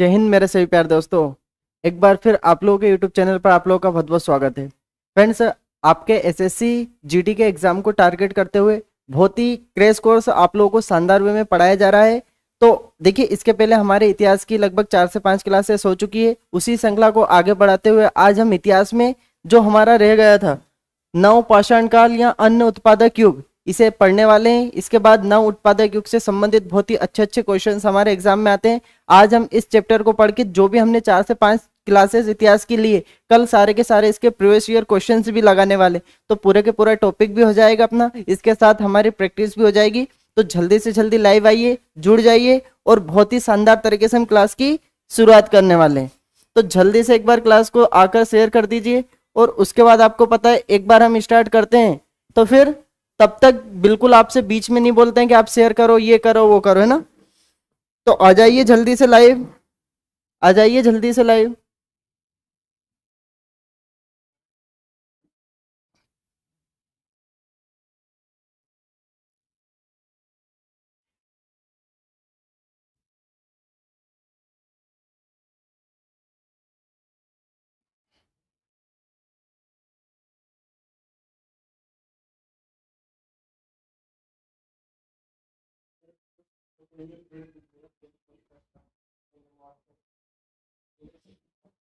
जय हिंद मेरे सभी प्यारे दोस्तों। एक बार फिर आप लोगों के यूट्यूब चैनल पर आप लोगों का बहुत बहुत स्वागत है। फ्रेंड्स, आपके एसएससी जीडी के एग्जाम को टारगेट करते हुए बहुत ही क्रेश कोर्स आप लोगों को शानदार वे में पढ़ाया जा रहा है। तो देखिए, इसके पहले हमारे इतिहास की लगभग 4 से 5 क्लासेस हो चुकी है। उसी श्रृंखला को आगे बढ़ाते हुए आज हम इतिहास में जो हमारा रह गया था नव पाषाण काल या अन्य उत्पादक युग, इसे पढ़ने वाले हैं। इसके बाद नव उत्पादक युग से संबंधित बहुत ही अच्छे अच्छे क्वेश्चंस हमारे एग्जाम में आते हैं। आज हम इस चैप्टर को पढ़ के जो भी हमने 4 से 5 क्लासेस इतिहास के लिए कल सारे के सारे इसके प्रीवियस ईयर क्वेश्चंस भी लगाने वाले, तो पूरे के पूरा टॉपिक भी हो जाएगा अपना, इसके साथ हमारी प्रैक्टिस भी हो जाएगी। तो जल्दी से जल्दी लाइव आइए, जुड़ जाइए और बहुत ही शानदार तरीके से हम क्लास की शुरुआत करने वाले हैं। तो जल्दी से एक बार क्लास को आकर शेयर कर दीजिए और उसके बाद आपको पता है एक बार हम स्टार्ट करते हैं तो फिर तब तक बिल्कुल आपसे बीच में नहीं बोलते हैं कि आप शेयर करो, ये करो, वो करो, है ना। तो आ जाइए जल्दी से लाइव, आ जाइए जल्दी से लाइव।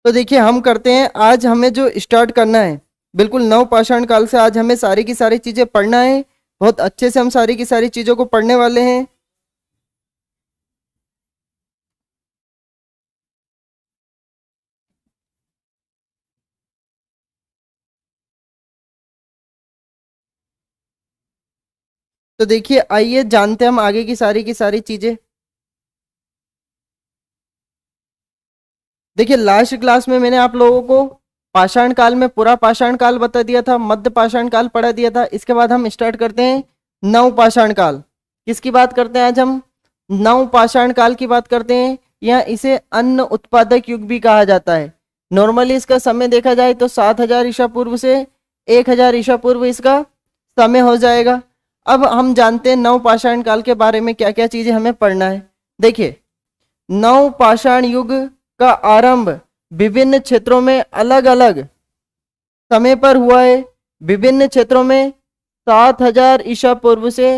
तो देखिए, हम करते हैं, आज हमें जो स्टार्ट करना है बिल्कुल नव पाषाण काल से। आज हमें सारी की सारी चीजें पढ़ना है, बहुत अच्छे से हम सारी की सारी चीजों को पढ़ने वाले हैं। तो देखिए, आइए जानते हैं हम आगे की सारी चीजें। देखिए, लास्ट क्लास में मैंने आप लोगों को पाषाण काल में पूरा पाषाण काल बता दिया था, मध्य पाषाण काल पढ़ा दिया था। इसके बाद हम स्टार्ट करते हैं नव पाषाण काल। किसकी बात करते हैं आज हम? नव पाषाण काल की बात करते हैं, या इसे अन्न उत्पादक युग भी कहा जाता है। नॉर्मली इसका समय देखा जाए तो 7,000 ईसा पूर्व से 1,000 ईसा पूर्व इसका समय हो जाएगा। अब हम जानते हैं नव पाषाण काल के बारे में क्या क्या चीजें हमें पढ़ना है। देखिए, नव पाषाण युग का आरंभ विभिन्न क्षेत्रों में अलग अलग समय पर हुआ है। विभिन्न क्षेत्रों में 7,000 ईसा पूर्व से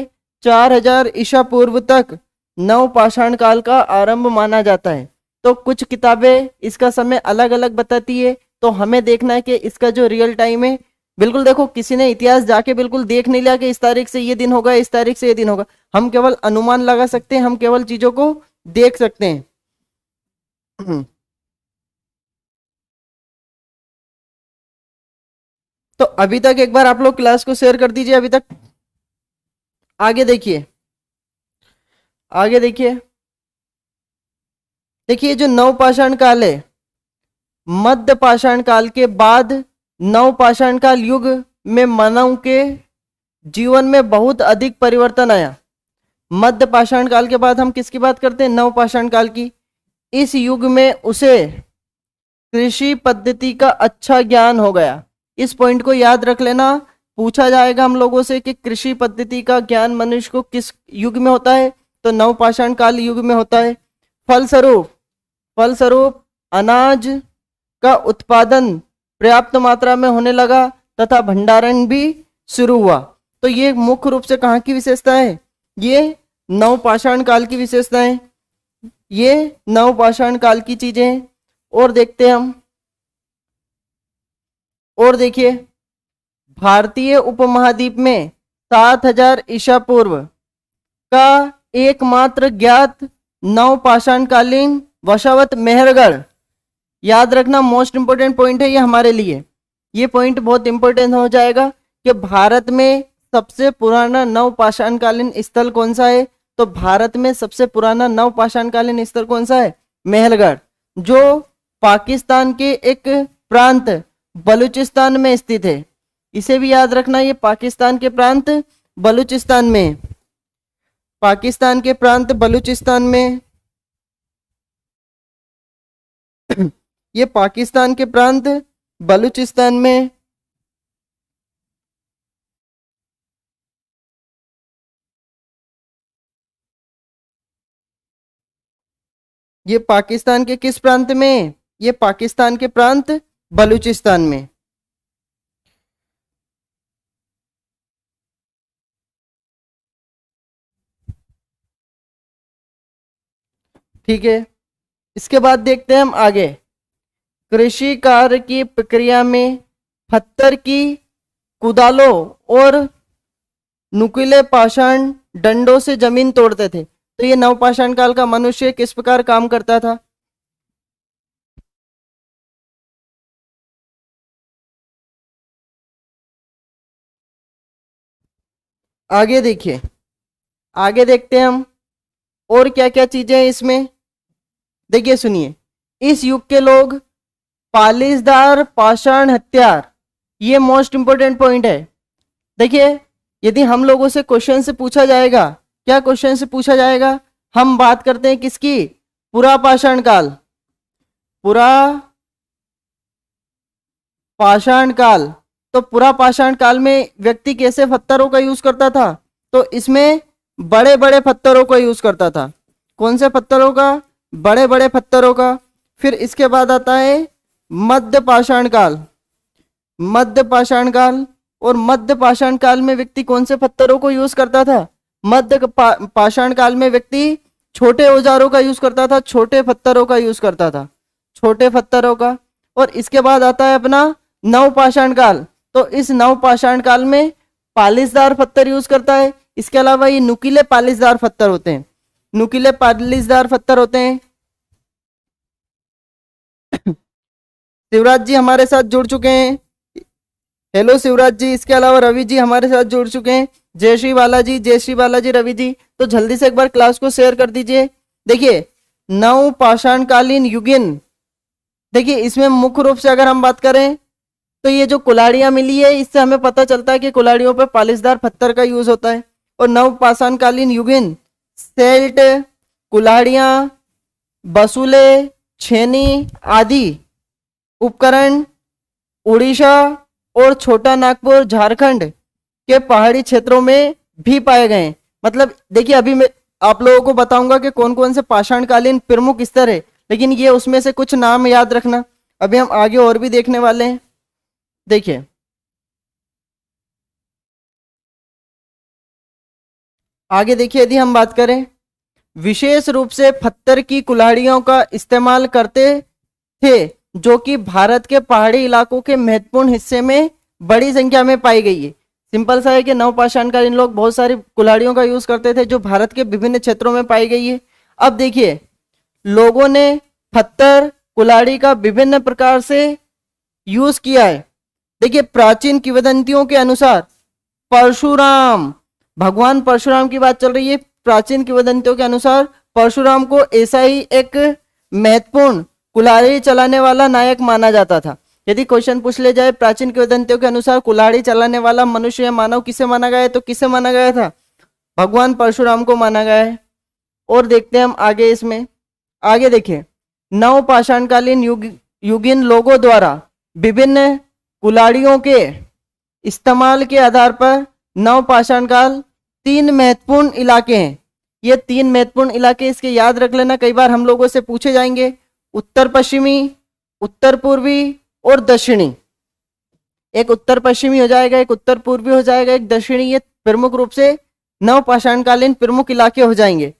4,000 ईसा पूर्व तक नव पाषाण काल का आरंभ माना जाता है। तो कुछ किताबें इसका समय अलग अलग बताती है, तो हमें देखना है कि इसका जो रियल टाइम है, बिल्कुल देखो, किसी ने इतिहास जाके बिल्कुल देख नहीं लिया कि इस तारीख से ये दिन होगा, इस तारीख से ये दिन होगा। हम केवल अनुमान लगा सकते हैं, हम केवल चीजों को देख सकते हैं। तो अभी तक एक बार आप लोग क्लास को शेयर कर दीजिए। अभी तक आगे देखिए, आगे देखिए। देखिए, जो नव पाषाण काल है, मध्य पाषाण काल के बाद नव पाषाण काल युग में मानव के जीवन में बहुत अधिक परिवर्तन आया। मध्य पाषाण काल के बाद हम किसकी बात करते हैं? नव पाषाण काल की। इस युग में उसे कृषि पद्धति का अच्छा ज्ञान हो गया। इस पॉइंट को याद रख लेना, पूछा जाएगा हम लोगों से कि कृषि पद्धति का ज्ञान मनुष्य को किस युग में होता है, तो नवपाषाण काल युग में होता है। फलस्वरूप फलस्वरूप अनाज का उत्पादन पर्याप्त मात्रा में होने लगा तथा भंडारण भी शुरू हुआ। तो ये मुख्य रूप से कहाँ की विशेषता है? ये नवपाषाण काल की विशेषता है, ये नवपाषाण काल की चीजें हैं। और देखते हैं हम, और देखिए, भारतीय उपमहाद्वीप में 7,000 ईसा पूर्व का एकमात्र ज्ञात नवपाषाण कालीन वशावत मेहरगढ़। याद रखना, मोस्ट इंपोर्टेंट पॉइंट है ये हमारे लिए, ये पॉइंट बहुत इंपोर्टेंट हो जाएगा कि भारत में सबसे पुराना नवपाषाण कालीन स्थल कौन सा है। तो भारत में सबसे पुराना नवपाषाण कालीन स्थल कौन सा है? मेहरगढ़, जो पाकिस्तान के एक प्रांत बलूचिस्तान में स्थित है। इसे भी याद रखना, ये पाकिस्तान के प्रांत बलूचिस्तान में, पाकिस्तान के प्रांत बलूचिस्तान में ये पाकिस्तान के प्रांत बलूचिस्तान में ये पाकिस्तान के किस प्रांत में? ये पाकिस्तान के प्रांत बलूचिस्तान में। ठीक है, इसके बाद देखते हैं हम आगे। कृषि कार्य की प्रक्रिया में पत्थर की कुदालों और नुकीले पाषाण डंडों से जमीन तोड़ते थे। तो ये नवपाषाण काल का मनुष्य किस प्रकार काम करता था? आगे देखिए, आगे देखते हैं हम और क्या क्या चीजें हैं इसमें। देखिए सुनिए, इस युग के लोग पालिशदार पाषाण हथियार, ये मोस्ट इंपोर्टेंट पॉइंट है। देखिए, यदि हम लोगों से क्वेश्चन से पूछा जाएगा, क्या क्वेश्चन से पूछा जाएगा? हम बात करते हैं किसकी? पुरा पाषाण काल। पुरा पाषाण काल। तो पुरा पाषाण काल में व्यक्ति कैसे पत्थरों का यूज करता था? तो इसमें बड़े बड़े पत्थरों का यूज करता था। कौन से पत्थरों का? बड़े बड़े पत्थरों का। फिर इसके बाद आता है मध्य पाषाण काल। मध्य पाषाण काल, और मध्य पाषाण काल में व्यक्ति कौन से पत्थरों को यूज करता था? मध्य पाषाण काल में व्यक्ति छोटे औजारों का यूज करता था, छोटे पत्थरों का यूज करता था, छोटे पत्थरों का। और इसके बाद आता है अपना नवपाषाण काल। तो इस नवपाषाण काल में पालिशदार पत्थर यूज करता है। इसके अलावा ये नुकीले पालिशदार पत्थर होते हैं, नुकीले पालिशदार पत्थर होते हैं। शिवराज जी हमारे साथ जुड़ चुके हैं। हेलो शिवराज जी। इसके अलावा रवि जी हमारे साथ जुड़ चुके हैं। जय श्री बालाजी, जय श्री बालाजी रवि जी। तो जल्दी से एक बार क्लास को शेयर कर दीजिए। देखिए, नव पाषाणकालीन युगीन, देखिए इसमें मुख्य रूप से अगर हम बात करें तो ये जो कुल्हाड़ियां मिली है, इससे हमें पता चलता है कि कुल्हाड़ियों पर पालिशदार पत्थर का यूज होता है। और नव पाषाणकालीन युगीन सेल्ट, कुल्हाड़ियां, बसूले, छेनी आदि उपकरण उड़ीसा और छोटा नागपुर झारखंड के पहाड़ी क्षेत्रों में भी पाए गए। मतलब देखिए, अभी मैं आप लोगों को बताऊंगा कि कौन कौन से पाषाणकालीन प्रमुख स्तर है, लेकिन ये उसमें से कुछ नाम याद रखना। अभी हम आगे और भी देखने वाले हैं। देखिए, आगे देखिए, यदि हम बात करें, विशेष रूप से पत्थर की कुल्हाड़ियों का इस्तेमाल करते थे, जो कि भारत के पहाड़ी इलाकों के महत्वपूर्ण हिस्से में बड़ी संख्या में पाई गई है। सिंपल सा है कि नवपाषाणकालीन लोग बहुत सारी कुल्हाड़ियों का यूज करते थे, जो भारत के विभिन्न क्षेत्रों में पाई गई है। अब देखिए, लोगों ने पत्थर कुल्हाड़ी का विभिन्न प्रकार से यूज किया है। देखिए, प्राचीन किंवदंतियों के अनुसार परशुराम, भगवान परशुराम की बात चल रही है। प्राचीन किंवदंतियों के अनुसार परशुराम को ऐसा ही एक महत्वपूर्ण कुल्हाड़ी चलाने वाला नायक माना जाता था। यदि क्वेश्चन पूछ ले जाए प्राचीन किंवदंतियों के अनुसार कुल्हाड़ी चलाने वाला मनुष्य या मानव किसे माना गया है, तो किसे माना गया था? भगवान परशुराम को माना गया है। और देखते हैं हम आगे इसमें। आगे देखिए, नवपाषाणकालीन युगीन लोगों द्वारा विभिन्न कुल्हाड़ियों के इस्तेमाल के आधार पर नवपाषाण काल 3 महत्वपूर्ण इलाके हैं। ये 3 महत्वपूर्ण इलाके इसके याद रख लेना, कई बार हम लोगों से पूछे जाएंगे। उत्तर पश्चिमी, उत्तर पूर्वी और दक्षिणी। एक उत्तर पश्चिमी हो जाएगा, एक उत्तर पूर्वी हो जाएगा, एक दक्षिणी। ये प्रमुख रूप से नवपाषाणकालीन प्रमुख इलाके हो जाएंगे।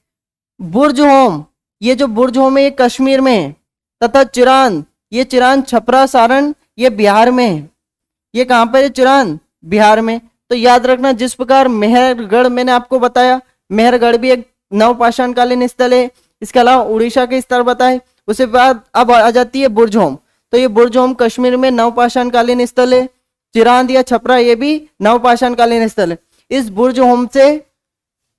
बुर्जहोम, ये जो बुर्जहोम है ये कश्मीर में है। तथा चिरांद, ये चिरांद छपरा सारण ये बिहार में है। ये कहां पर है? चिरांद बिहार में। तो याद रखना, जिस प्रकार मेहरगढ़ मैंने आपको बताया, मेहरगढ़ भी एक नवपाषाणकालीन स्थल है। इसके अलावा उड़ीसा के स्थल बताए। उसके बाद अब आ जाती है बुर्जहोम। तो ये बुर्जहोम कश्मीर में नवपाषाणकालीन स्थल है। चिरांद या छपरा ये भी नवपाषाणकालीन स्थल है। इस बुर्जहोम से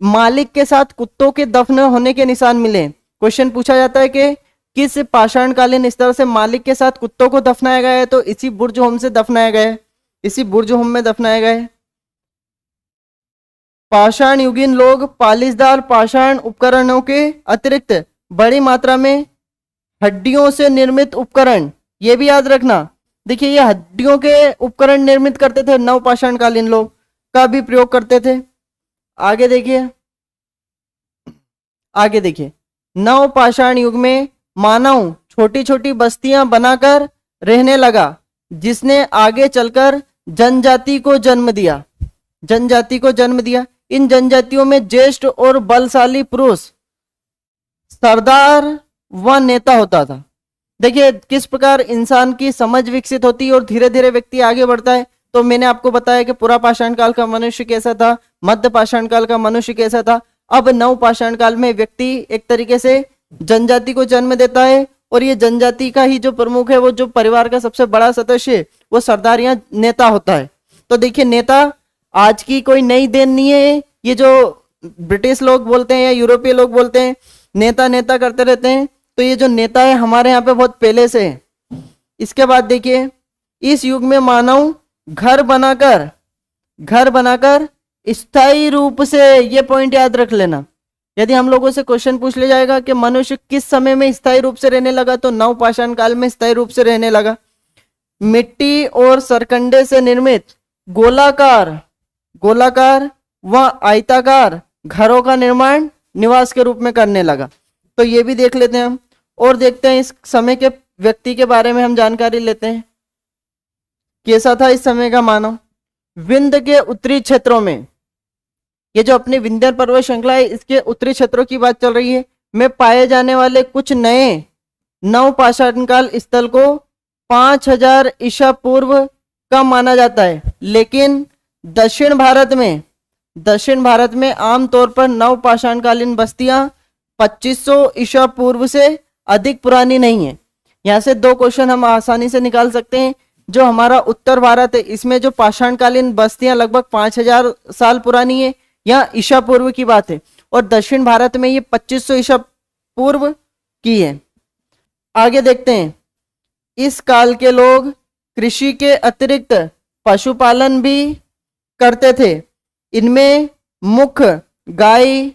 मालिक के साथ कुत्तों के दफन होने के निशान मिले। क्वेश्चन पूछा जाता है कि किस पाषाणकालीन स्थल से मालिक के साथ कुत्तों को दफनाया गया है, तो इसी बुर्जहोम से दफनाया गया है, इसी बुर्जहोम में दफनाया गया है। पाषाण युगीन लोग पालिशदार पाषाण उपकरणों के अतिरिक्त बड़ी मात्रा में हड्डियों से निर्मित उपकरण, ये भी याद रखना। देखिए, ये हड्डियों के उपकरण निर्मित करते थे, नवपाषाणकालीन लोग का भी प्रयोग करते थे। आगे देखिए, आगे देखिए, नवपाषाण युग में मानव छोटी छोटी बस्तियां बनाकर रहने लगा, जिसने आगे चलकर जनजाति को जन्म दिया। जनजाति को जन्म दिया। इन जनजातियों में ज्येष्ठ और बलशाली पुरुष सरदार व नेता होता था। देखिए किस प्रकार इंसान की समझ विकसित होती है और धीरे धीरे व्यक्ति आगे बढ़ता है। तो मैंने आपको बताया कि पुरा पाषाण काल का मनुष्य कैसा था, मध्य पाषाण काल का मनुष्य कैसा था। अब नव पाषाण काल में व्यक्ति एक तरीके से जनजाति को जन्म देता है, और ये जनजाति का ही जो प्रमुख है, वो जो परिवार का सबसे बड़ा सदस्य है, वो सरदार या नेता होता है। तो देखिए नेता आज की कोई नई देन नहीं है। ये जो ब्रिटिश लोग बोलते हैं या यूरोपीय लोग बोलते हैं नेता नेता करते रहते हैं, तो ये जो नेता है हमारे यहाँ पे बहुत पहले से है। इसके बाद देखिए इस युग में मानव घर बनाकर स्थायी रूप से, ये पॉइंट याद रख लेना, यदि हम लोगों से क्वेश्चन पूछ लिया जाएगा कि मनुष्य किस समय में स्थायी रूप से रहने लगा, तो नव पाषाण काल में स्थायी रूप से रहने लगा। मिट्टी और सरकंडे से निर्मित गोलाकार व आयताकार घरों का निर्माण निवास के रूप में करने लगा। तो ये भी देख लेते हैं हम, और देखते हैं इस समय के व्यक्ति के बारे में हम जानकारी लेते हैं। कैसा था इस समय का मानव। विंध्य के उत्तरी क्षेत्रों में, ये जो अपनी विंध्य पर्वत श्रृंखला है, इसके उत्तरी क्षेत्रों की बात चल रही है, में पाए जाने वाले कुछ नए नव पाषाण काल स्थल को 5000 ईसा पूर्व का माना जाता है। लेकिन दक्षिण भारत में आमतौर पर नव पाषाणकालीन बस्तियां 2500 ईसा पूर्व से अधिक पुरानी नहीं है। यहाँ से दो क्वेश्चन हम आसानी से निकाल सकते हैं। जो हमारा उत्तर भारत है, इसमें जो पाषाणकालीन बस्तियां लगभग 5000 साल पुरानी है, यहाँ ईसा पूर्व की बात है, और दक्षिण भारत में ये 2500 ईसा पूर्व की है। आगे देखते हैं, इस काल के लोग कृषि के अतिरिक्त पशुपालन भी करते थे। इनमें मुख्य गाय,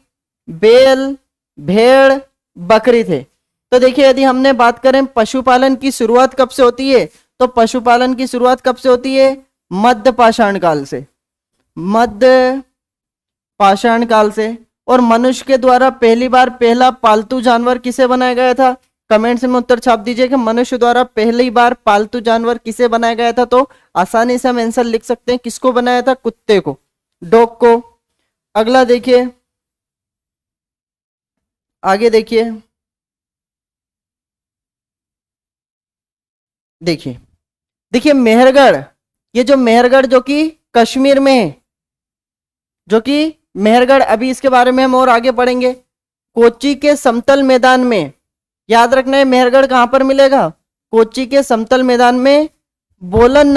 बैल, भेड़, बकरी थे। तो देखिए यदि हमने बात करें पशुपालन की शुरुआत कब से होती है, तो पशुपालन की शुरुआत कब से होती है, मध्य पाषाण काल से। मध्य पाषाण काल से। और मनुष्य के द्वारा पहला पालतू जानवर किसे बनाया गया था, कमेंट्स में उत्तर छाप दीजिए कि मनुष्य द्वारा पहली बार पालतू जानवर किसे बनाया गया था। तो आसानी से हम आंसर लिख सकते हैं, किसको बनाया था, कुत्ते को, डॉग को। अगला देखिए, आगे देखिए, देखिए मेहरगढ़, ये जो मेहरगढ़ जो कि कश्मीर में है, जो कि मेहरगढ़, अभी इसके बारे में हम और आगे पढ़ेंगे। कोच्चि के समतल मैदान में, याद रखना है मेहरगढ़ कहां पर मिलेगा, कोच्चि के समतल मैदान में बोलन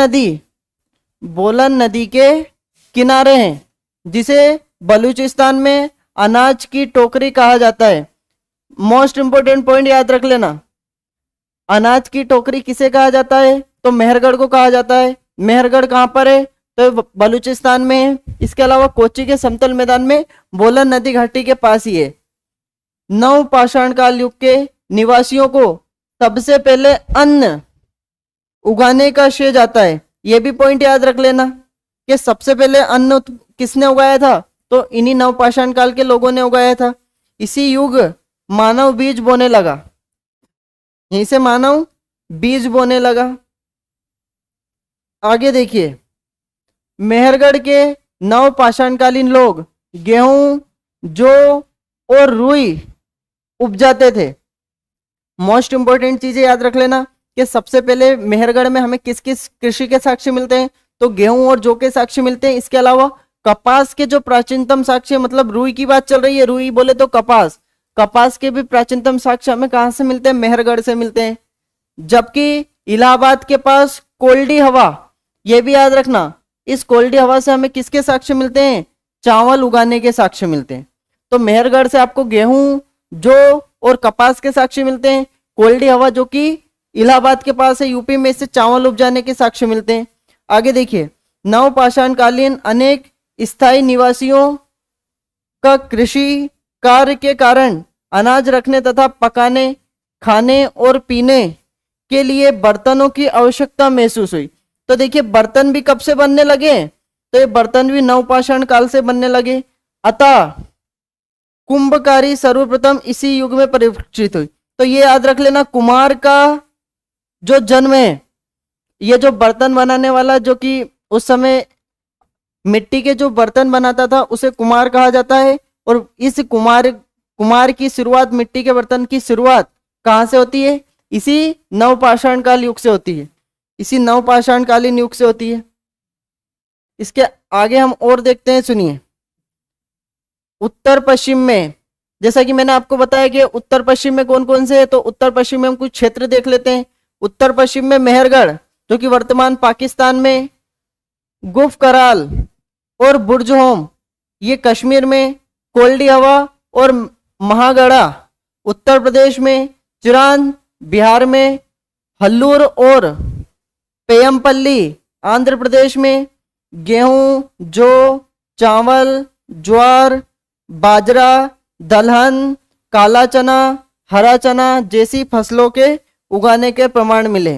नदी के किनारे हैं, जिसे बलूचिस्तान में अनाज की टोकरी कहा जाता है। मोस्ट इंपोर्टेंट पॉइंट याद रख लेना, अनाज की टोकरी किसे कहा जाता है, तो मेहरगढ़ को कहा जाता है। मेहरगढ़ कहां पर है, तो बलूचिस्तान में है। इसके अलावा कोच्चि के समतल मैदान में बोलन नदी घाटी के पास ही है। नव पाषाण काल युग के निवासियों को सबसे पहले अन्न उगाने का श्रेय जाता है। यह भी पॉइंट याद रख लेना कि सबसे पहले अन्न किसने उगाया था, तो इन्हीं नव पाषाण काल के लोगों ने उगाया था। इसी युग मानव बीज बोने लगा, यहीं से मानव बीज बोने लगा। आगे देखिए, मेहरगढ़ के नव पाषाणकालीन लोग गेहूं, जौ और रुई उपजाते थे। मोस्ट इंपोर्टेंट चीजें याद रख लेना कि सबसे पहले मेहरगढ़ में हमें किस किस कृषि के साक्ष्य मिलते हैं, तो गेहूं और जौ के साक्ष्य मिलते हैं। इसके अलावा कपास के जो प्राचीनतम साक्ष्य, मतलब रुई की बात चल रही है, रुई बोले तो कपास के भी प्राचीनतम साक्ष्य हमें कहां से मिलते हैं, मेहरगढ़ से मिलते हैं। जबकि इलाहाबाद के पास कोल्डी हवा, यह भी याद रखना, इस कोल्डी हवा से हमें किसके साक्ष्य मिलते हैं, चावल उगाने के साक्ष्य मिलते हैं। तो मेहरगढ़ से आपको गेहूं, जौ और कपास के साक्ष्य मिलते हैं। कोल्डी हवा जो कि इलाहाबाद के पास है, यूपी में, से चावल उपजाने के साक्ष्य मिलते हैं। आगे देखिए, नव पाषाणकालीन अनेक स्थायी निवासियों का कृषि कार्य के कारण अनाज रखने तथा पकाने, खाने और पीने के लिए बर्तनों की आवश्यकता महसूस हुई। तो देखिए बर्तन भी कब से बनने लगे, तो ये बर्तन भी नवपाषाण काल से बनने लगे। अतः कुंभकारी सर्वप्रथम इसी युग में परिष्कृत हुई। तो ये याद रख लेना, कुम्हार का जो जन्म है, ये जो बर्तन बनाने वाला जो कि उस समय मिट्टी के जो बर्तन बनाता था उसे कुम्हार कहा जाता है। और इस कुम्हार कुम्हार की शुरुआत, मिट्टी के बर्तन की शुरुआत कहाँ से होती है? इसी नवपाषाण काल युग से होती है, इसी नवपाषाण कालीन युग से होती है। इसके आगे हम और देखते हैं, सुनिए। उत्तर पश्चिम में, जैसा कि मैंने आपको बताया कि उत्तर पश्चिम में कौन कौन से है, तो उत्तर पश्चिम में हम कुछ क्षेत्र देख लेते हैं। उत्तर पश्चिम में मेहरगढ़, जो कि वर्तमान पाकिस्तान में, गुफ कराल और बुर्जहोम ये कश्मीर में, कोल्डी हवा और महागढ़ा उत्तर प्रदेश में, चिरान बिहार में, हल्लूर और पेयमपल्ली आंध्र प्रदेश में, गेहूं, जौ, चावल, ज्वार, बाजरा, दलहन, काला चना, हरा चना जैसी फसलों के उगाने के प्रमाण मिले।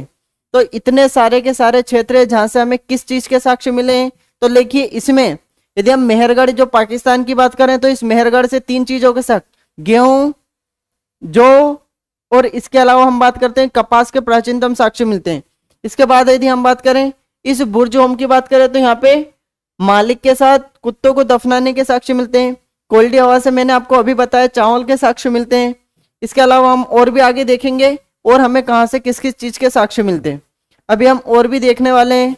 तो इतने सारे के सारे क्षेत्र है जहां से हमें किस चीज के साक्ष्य मिले हैं। तो देखिए, इसमें यदि हम मेहरगढ़ जो पाकिस्तान की बात करें तो इस मेहरगढ़ से 3 चीजों के साथ, गेहूं, जौ और इसके अलावा हम बात करते हैं कपास के प्राचीनतम साक्ष्य मिलते हैं। इसके बाद यदि हम बात करें इस बुर्ज होम की बात करें तो यहाँ पे मालिक के साथ कुत्तों को दफनाने के साक्ष्य मिलते हैं। कोल्डी हवा से मैंने आपको अभी बताया चावल के साक्ष्य मिलते हैं। इसके अलावा हम और भी आगे देखेंगे और हमें कहाँ से किस किस चीज के साक्ष्य मिलते हैं, अभी हम और भी देखने वाले हैं।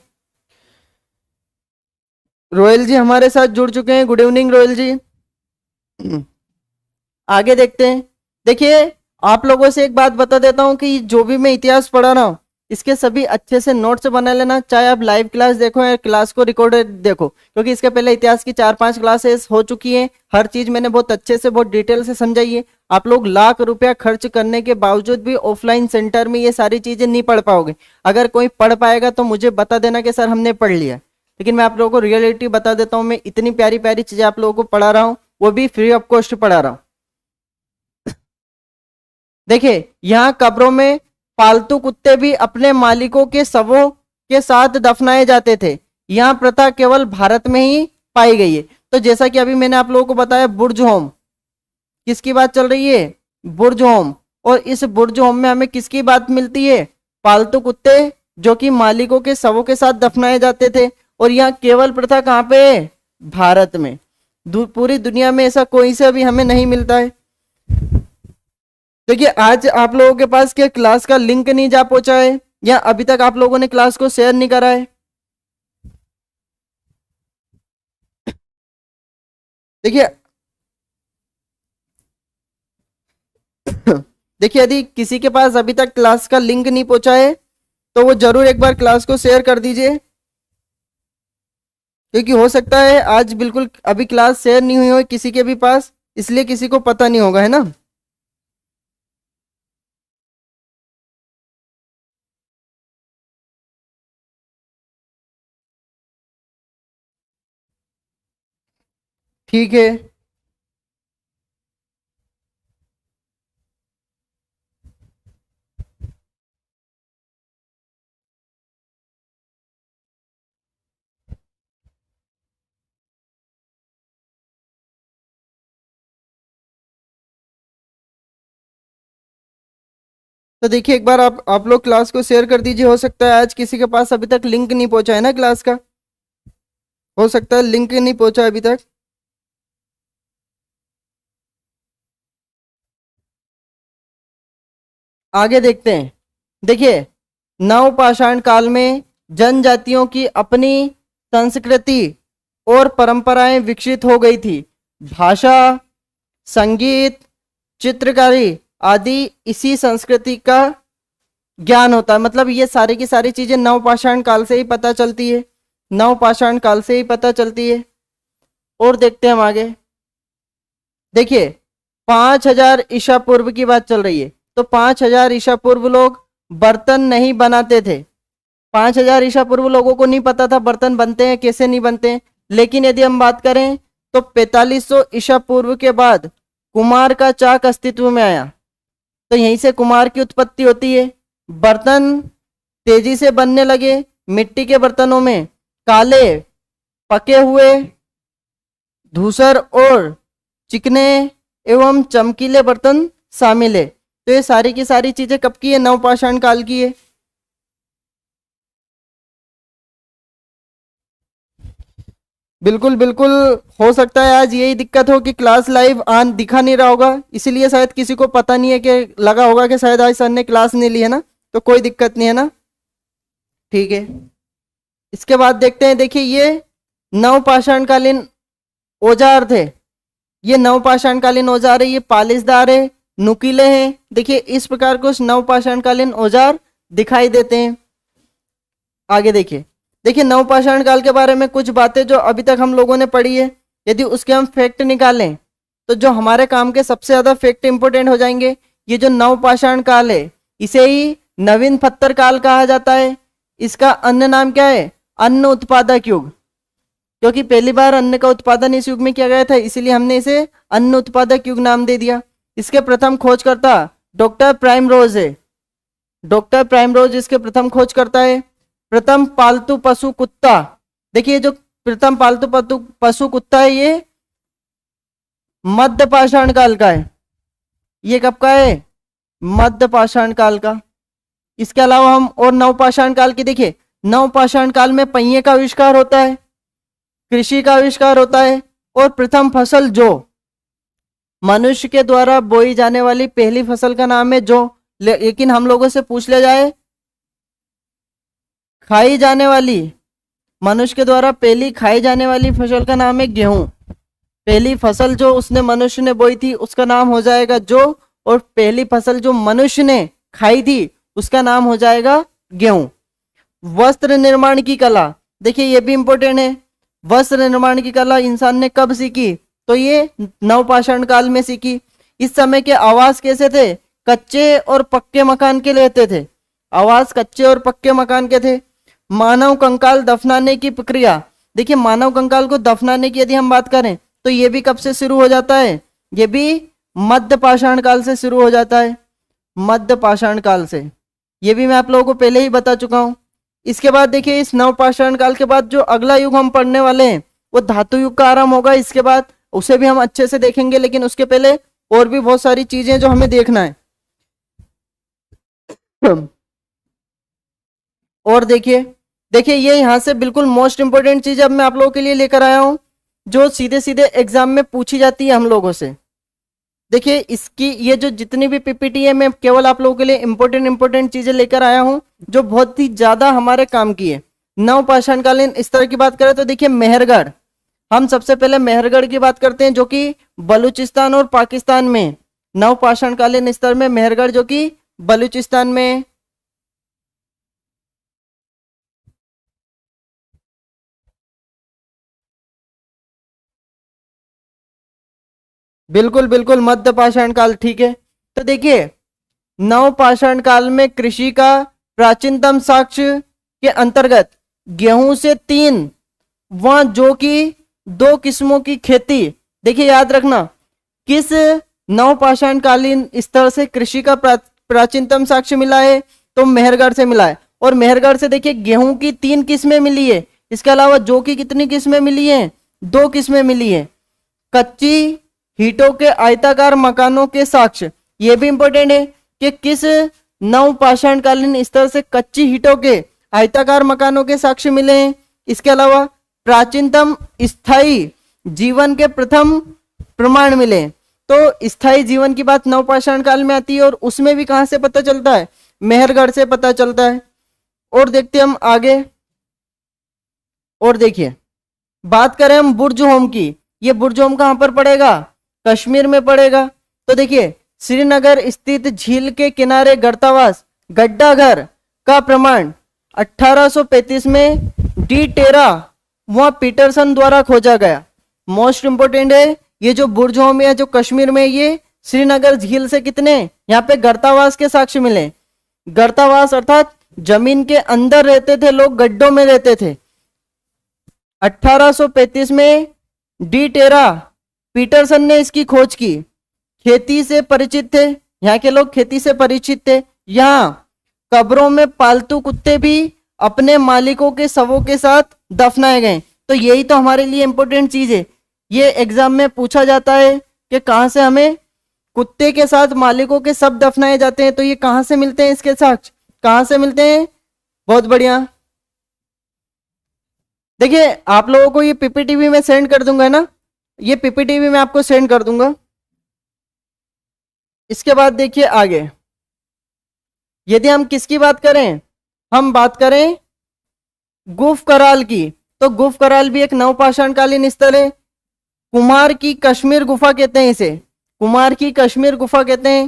रोयल जी हमारे साथ जुड़ चुके हैं, गुड इवनिंग रोयल जी। आगे देखते हैं। देखिए, आप लोगों से एक बात बता देता हूं कि जो भी मैं इतिहास पढ़ा रहा हूं इसके सभी अच्छे से नोट्स बना लेना, चाहे आप लाइव क्लास देखो या क्लास को रिकॉर्डेड देखो, क्योंकि इसके पहले इतिहास की 4-5 क्लासेस हो चुकी हैं। हर चीज मैंने बहुत अच्छे से, बहुत डिटेल से समझाई है। आप लोग लाख रुपया खर्च करने के बावजूद भी ऑफलाइन सेंटर में ये सारी चीजें नहीं पढ़ पाओगे। अगर कोई पढ़ पाएगा तो मुझे बता देना कि सर हमने पढ़ लिया, लेकिन मैं आप लोगों को रियलिटी बता देता हूँ। मैं इतनी प्यारी प्यारी चीजें आप लोगों को पढ़ा रहा हूँ, वो भी फ्री ऑफ कॉस्ट पढ़ा रहा हूँ। देखिए, यहाँ कब्रों में पालतू कुत्ते भी अपने मालिकों के शवों के साथ दफनाए जाते थे। यह प्रथा केवल भारत में ही पाई गई है। तो जैसा कि अभी मैंने आप लोगों को बताया, बुर्ज होम, किसकी बात चल रही है? बुर्ज होम। और इस बुर्ज होम में हमें किसकी बात मिलती है? पालतू कुत्ते जो कि मालिकों के शवों के साथ दफनाए जाते थे। और यह केवल प्रथा कहाँ पे है? भारत में। पूरी दुनिया में ऐसा कोई से अभी हमें नहीं मिलता है। देखिए, आज आप लोगों के पास क्या क्लास का लिंक नहीं जा पहुंचा है, या अभी तक आप लोगों ने क्लास को शेयर नहीं करा है? देखिए देखिए, यदि किसी के पास अभी तक क्लास का लिंक नहीं पहुंचा है तो वो जरूर एक बार क्लास को शेयर कर दीजिए, क्योंकि हो सकता है आज बिल्कुल अभी क्लास शेयर नहीं हुई हो किसी के भी पास, इसलिए किसी को पता नहीं होगा, है ना। ठीक है, तो देखिए एक बार आप लोग क्लास को शेयर कर दीजिए। हो सकता है आज किसी के पास अभी तक लिंक नहीं पहुंचा है ना क्लास का, हो सकता है लिंक नहीं पहुंचा अभी तक। आगे देखते हैं। देखिए, नवपाषाण काल में जनजातियों की अपनी संस्कृति और परंपराएं विकसित हो गई थी। भाषा, संगीत, चित्रकारी आदि इसी संस्कृति का ज्ञान होता है। मतलब ये सारी की सारी चीजें नवपाषाण काल से ही पता चलती है, नवपाषाण काल से ही पता चलती है। और देखते हैं हम आगे। देखिए, 5000 ईसा पूर्व की बात चल रही है। तो 5000 ईसा पूर्व लोग बर्तन नहीं बनाते थे। 5000 ईसा पूर्व लोगों को नहीं पता था बर्तन बनते हैं कैसे नहीं बनते हैं। लेकिन यदि हम बात करें तो 4500 ईसा पूर्व के बाद कुम्हार का चाक अस्तित्व में आया। तो यहीं से कुम्हार की उत्पत्ति होती है। बर्तन तेजी से बनने लगे। मिट्टी के बर्तनों में काले, पके हुए, धूसर और चिकने एवं चमकीले बर्तन शामिल है। तो ये सारी की सारी चीजें कब की है? नवपाषाण काल की है। बिल्कुल बिल्कुल, हो सकता है आज यही दिक्कत हो कि क्लास लाइव आन दिखा नहीं रहा होगा, इसीलिए शायद किसी को पता नहीं है, कि लगा होगा कि शायद आज सर ने क्लास नहीं ली है ना, तो कोई दिक्कत नहीं है ना, ठीक है। इसके बाद देखते हैं, देखिए ये नवपाषाणकालीन औजार थे, ये नवपाषाणकालीन औजार है, ये पालिशदार है, नुकीले हैं। देखिए इस प्रकार कुछ नवपाषाणकालीन औजार दिखाई देते हैं। आगे देखिए, देखिए नवपाषाण काल के बारे में कुछ बातें जो अभी तक हम लोगों ने पढ़ी है, यदि उसके हम फैक्ट निकालें तो जो हमारे काम के सबसे ज्यादा फैक्ट इंपोर्टेंट हो जाएंगे। ये जो नवपाषाण काल है इसे ही नवीन पत्थर काल कहा जाता है। इसका अन्य नाम क्या है? अन्न उत्पादक युग, क्योंकि पहली बार अन्न का उत्पादन इस युग में किया गया था, इसीलिए हमने इसे अन्न उत्पादक युग नाम दे दिया। इसके प्रथम खोजकर्ता डॉक्टर प्राइमरोज है, डॉक्टर प्राइमरोज इसके प्रथम खोजकर्ता है। प्रथम पालतू पशु कुत्ता, देखिए जो प्रथम पालतू पशु कुत्ता है ये मध्य पाषाण काल का है। ये कब का है? मध्य पाषाण काल का। इसके अलावा हम और नवपाषाण काल की देखिए, नवपाषाण काल में पहिए का आविष्कार होता है, कृषि का आविष्कार होता है, और प्रथम फसल जो मनुष्य के द्वारा बोई जाने वाली पहली फसल का नाम है जौ। लेकिन हम लोगों से पूछ लिया जाए खाई जाने वाली, मनुष्य के द्वारा पहली खाई जाने वाली फसल का नाम है गेहूं। पहली फसल जो उसने मनुष्य ने बोई थी उसका नाम हो जाएगा जौ, और पहली फसल जो मनुष्य ने खाई थी उसका नाम हो जाएगा गेहूं। वस्त्र निर्माण की कला, देखिए ये भी इंपॉर्टेंट है। वस्त्र निर्माण की कला इंसान ने कब सीखी? तो ये नवपाषाण काल में सीखी। इस समय के आवास कैसे थे? कच्चे और पक्के मकान के रहते थे, आवास कच्चे और पक्के मकान के थे। मानव कंकाल दफनाने की प्रक्रिया, देखिए मानव कंकाल को दफनाने की यदि हम बात करें तो ये भी कब से शुरू हो जाता है? ये भी मध्य पाषाण काल से शुरू हो जाता है, मध्य पाषाण काल से। ये भी मैं आप लोगों को पहले ही बता चुका हूं। इसके बाद देखिए इस नवपाषाण काल के बाद जो अगला युग हम पढ़ने वाले हैं वो धातु युग का आरंभ होगा। इसके बाद उसे भी हम अच्छे से देखेंगे, लेकिन उसके पहले और भी बहुत सारी चीजें जो हमें देखना है। और देखिए, देखिए ये यहाँ से बिल्कुल मोस्ट इंपोर्टेंट चीज अब मैं आप लोगों के लिए लेकर आया हूं, जो सीधे सीधे एग्जाम में पूछी जाती है हम लोगों से। देखिए इसकी ये जो जितनी भी पीपीटी है मैं केवल आप लोगों के लिए इंपोर्टेंट चीजें लेकर आया हूं जो बहुत ही ज्यादा हमारे काम की है। नवपाषाणकालीन स्तर की बात करें तो देखिए मेहरगढ़, हम सबसे पहले मेहरगढ़ की बात करते हैं जो कि बलूचिस्तान और पाकिस्तान में। नवपाषाणकालीन स्तर में मेहरगढ़ जो कि बलूचिस्तान में। बिल्कुल बिल्कुल मध्य पाषाण काल, ठीक है। तो देखिए नवपाषाण काल में कृषि का प्राचीनतम साक्ष्य के अंतर्गत गेहूं से 3 व जो कि 2 किस्मों की खेती, देखिए याद रखना किस नवपाषाण कालीन स्तर से कृषि का प्राचीनतम साक्ष्य मिला है, तो मेहरगढ़ से मिला है। और मेहरगढ़ से देखिए गेहूं की 3 किस्में मिली है, इसके अलावा जौ की कितनी किस्में मिली हैं? 2 किस्में मिली है। कच्ची ईंटों के आयताकार मकानों के साक्ष्य, ये भी इंपॉर्टेंट है कि किस नवपाषाण कालीन स्तर से कच्ची ईंटों के आयताकार मकानों के साक्ष्य मिले हैं। इसके अलावा प्राचीनतम स्थायी जीवन के प्रथम प्रमाण मिले। तो स्थायी जीवन की बात नवपाषाण काल में आती है, और उसमें भी कहां से पता चलता है? मेहरगढ़ से पता चलता है। और देखते हम आगे। और देखिए बात करें हम बुर्ज होम की, ये बुर्ज होम कहां पर पड़ेगा? कश्मीर में पड़ेगा। तो देखिए श्रीनगर स्थित झील के किनारे गर्तावास गड्ढा घर का प्रमाण 1835 में डी टेरा व पीटरसन द्वारा खोजा गया। मोस्ट इंपोर्टेंट है, ये जो बुर्ज होम है जो कश्मीर में, ये श्रीनगर झील से कितने यहाँ पे गर्तावास के साक्ष्य मिले। गर्तावास अर्थात जमीन के अंदर रहते थे लोग, गड्ढों में रहते थे। 1835 में डी टेरा पीटरसन ने इसकी खोज की। खेती से परिचित थे, यहाँ के लोग खेती से परिचित थे। यहाँ कब्रों में पालतू कुत्ते भी अपने मालिकों के शवों के साथ दफनाए गए। तो यही तो हमारे लिए इंपॉर्टेंट चीज है, ये एग्जाम में पूछा जाता है कि कहाँ से हमें कुत्ते के साथ मालिकों के शब्द दफनाए जाते हैं, तो ये कहां से मिलते हैं? इसके साक्ष्य कहां से मिलते हैं? बहुत बढ़िया। देखिए आप लोगों को ये पीपीटी भी मैं सेंड कर दूंगा ना, ये पीपीटी भी मैं आपको सेंड कर दूंगा। इसके बाद देखिए आगे, यदि हम किसकी बात करें, हम बात करें गुफ कराल की, तो गुफ कराल भी एक नवपाषाणकालीन स्थल है। कुमार की कश्मीर गुफा कहते हैं इसे, कुमार की कश्मीर गुफा कहते हैं।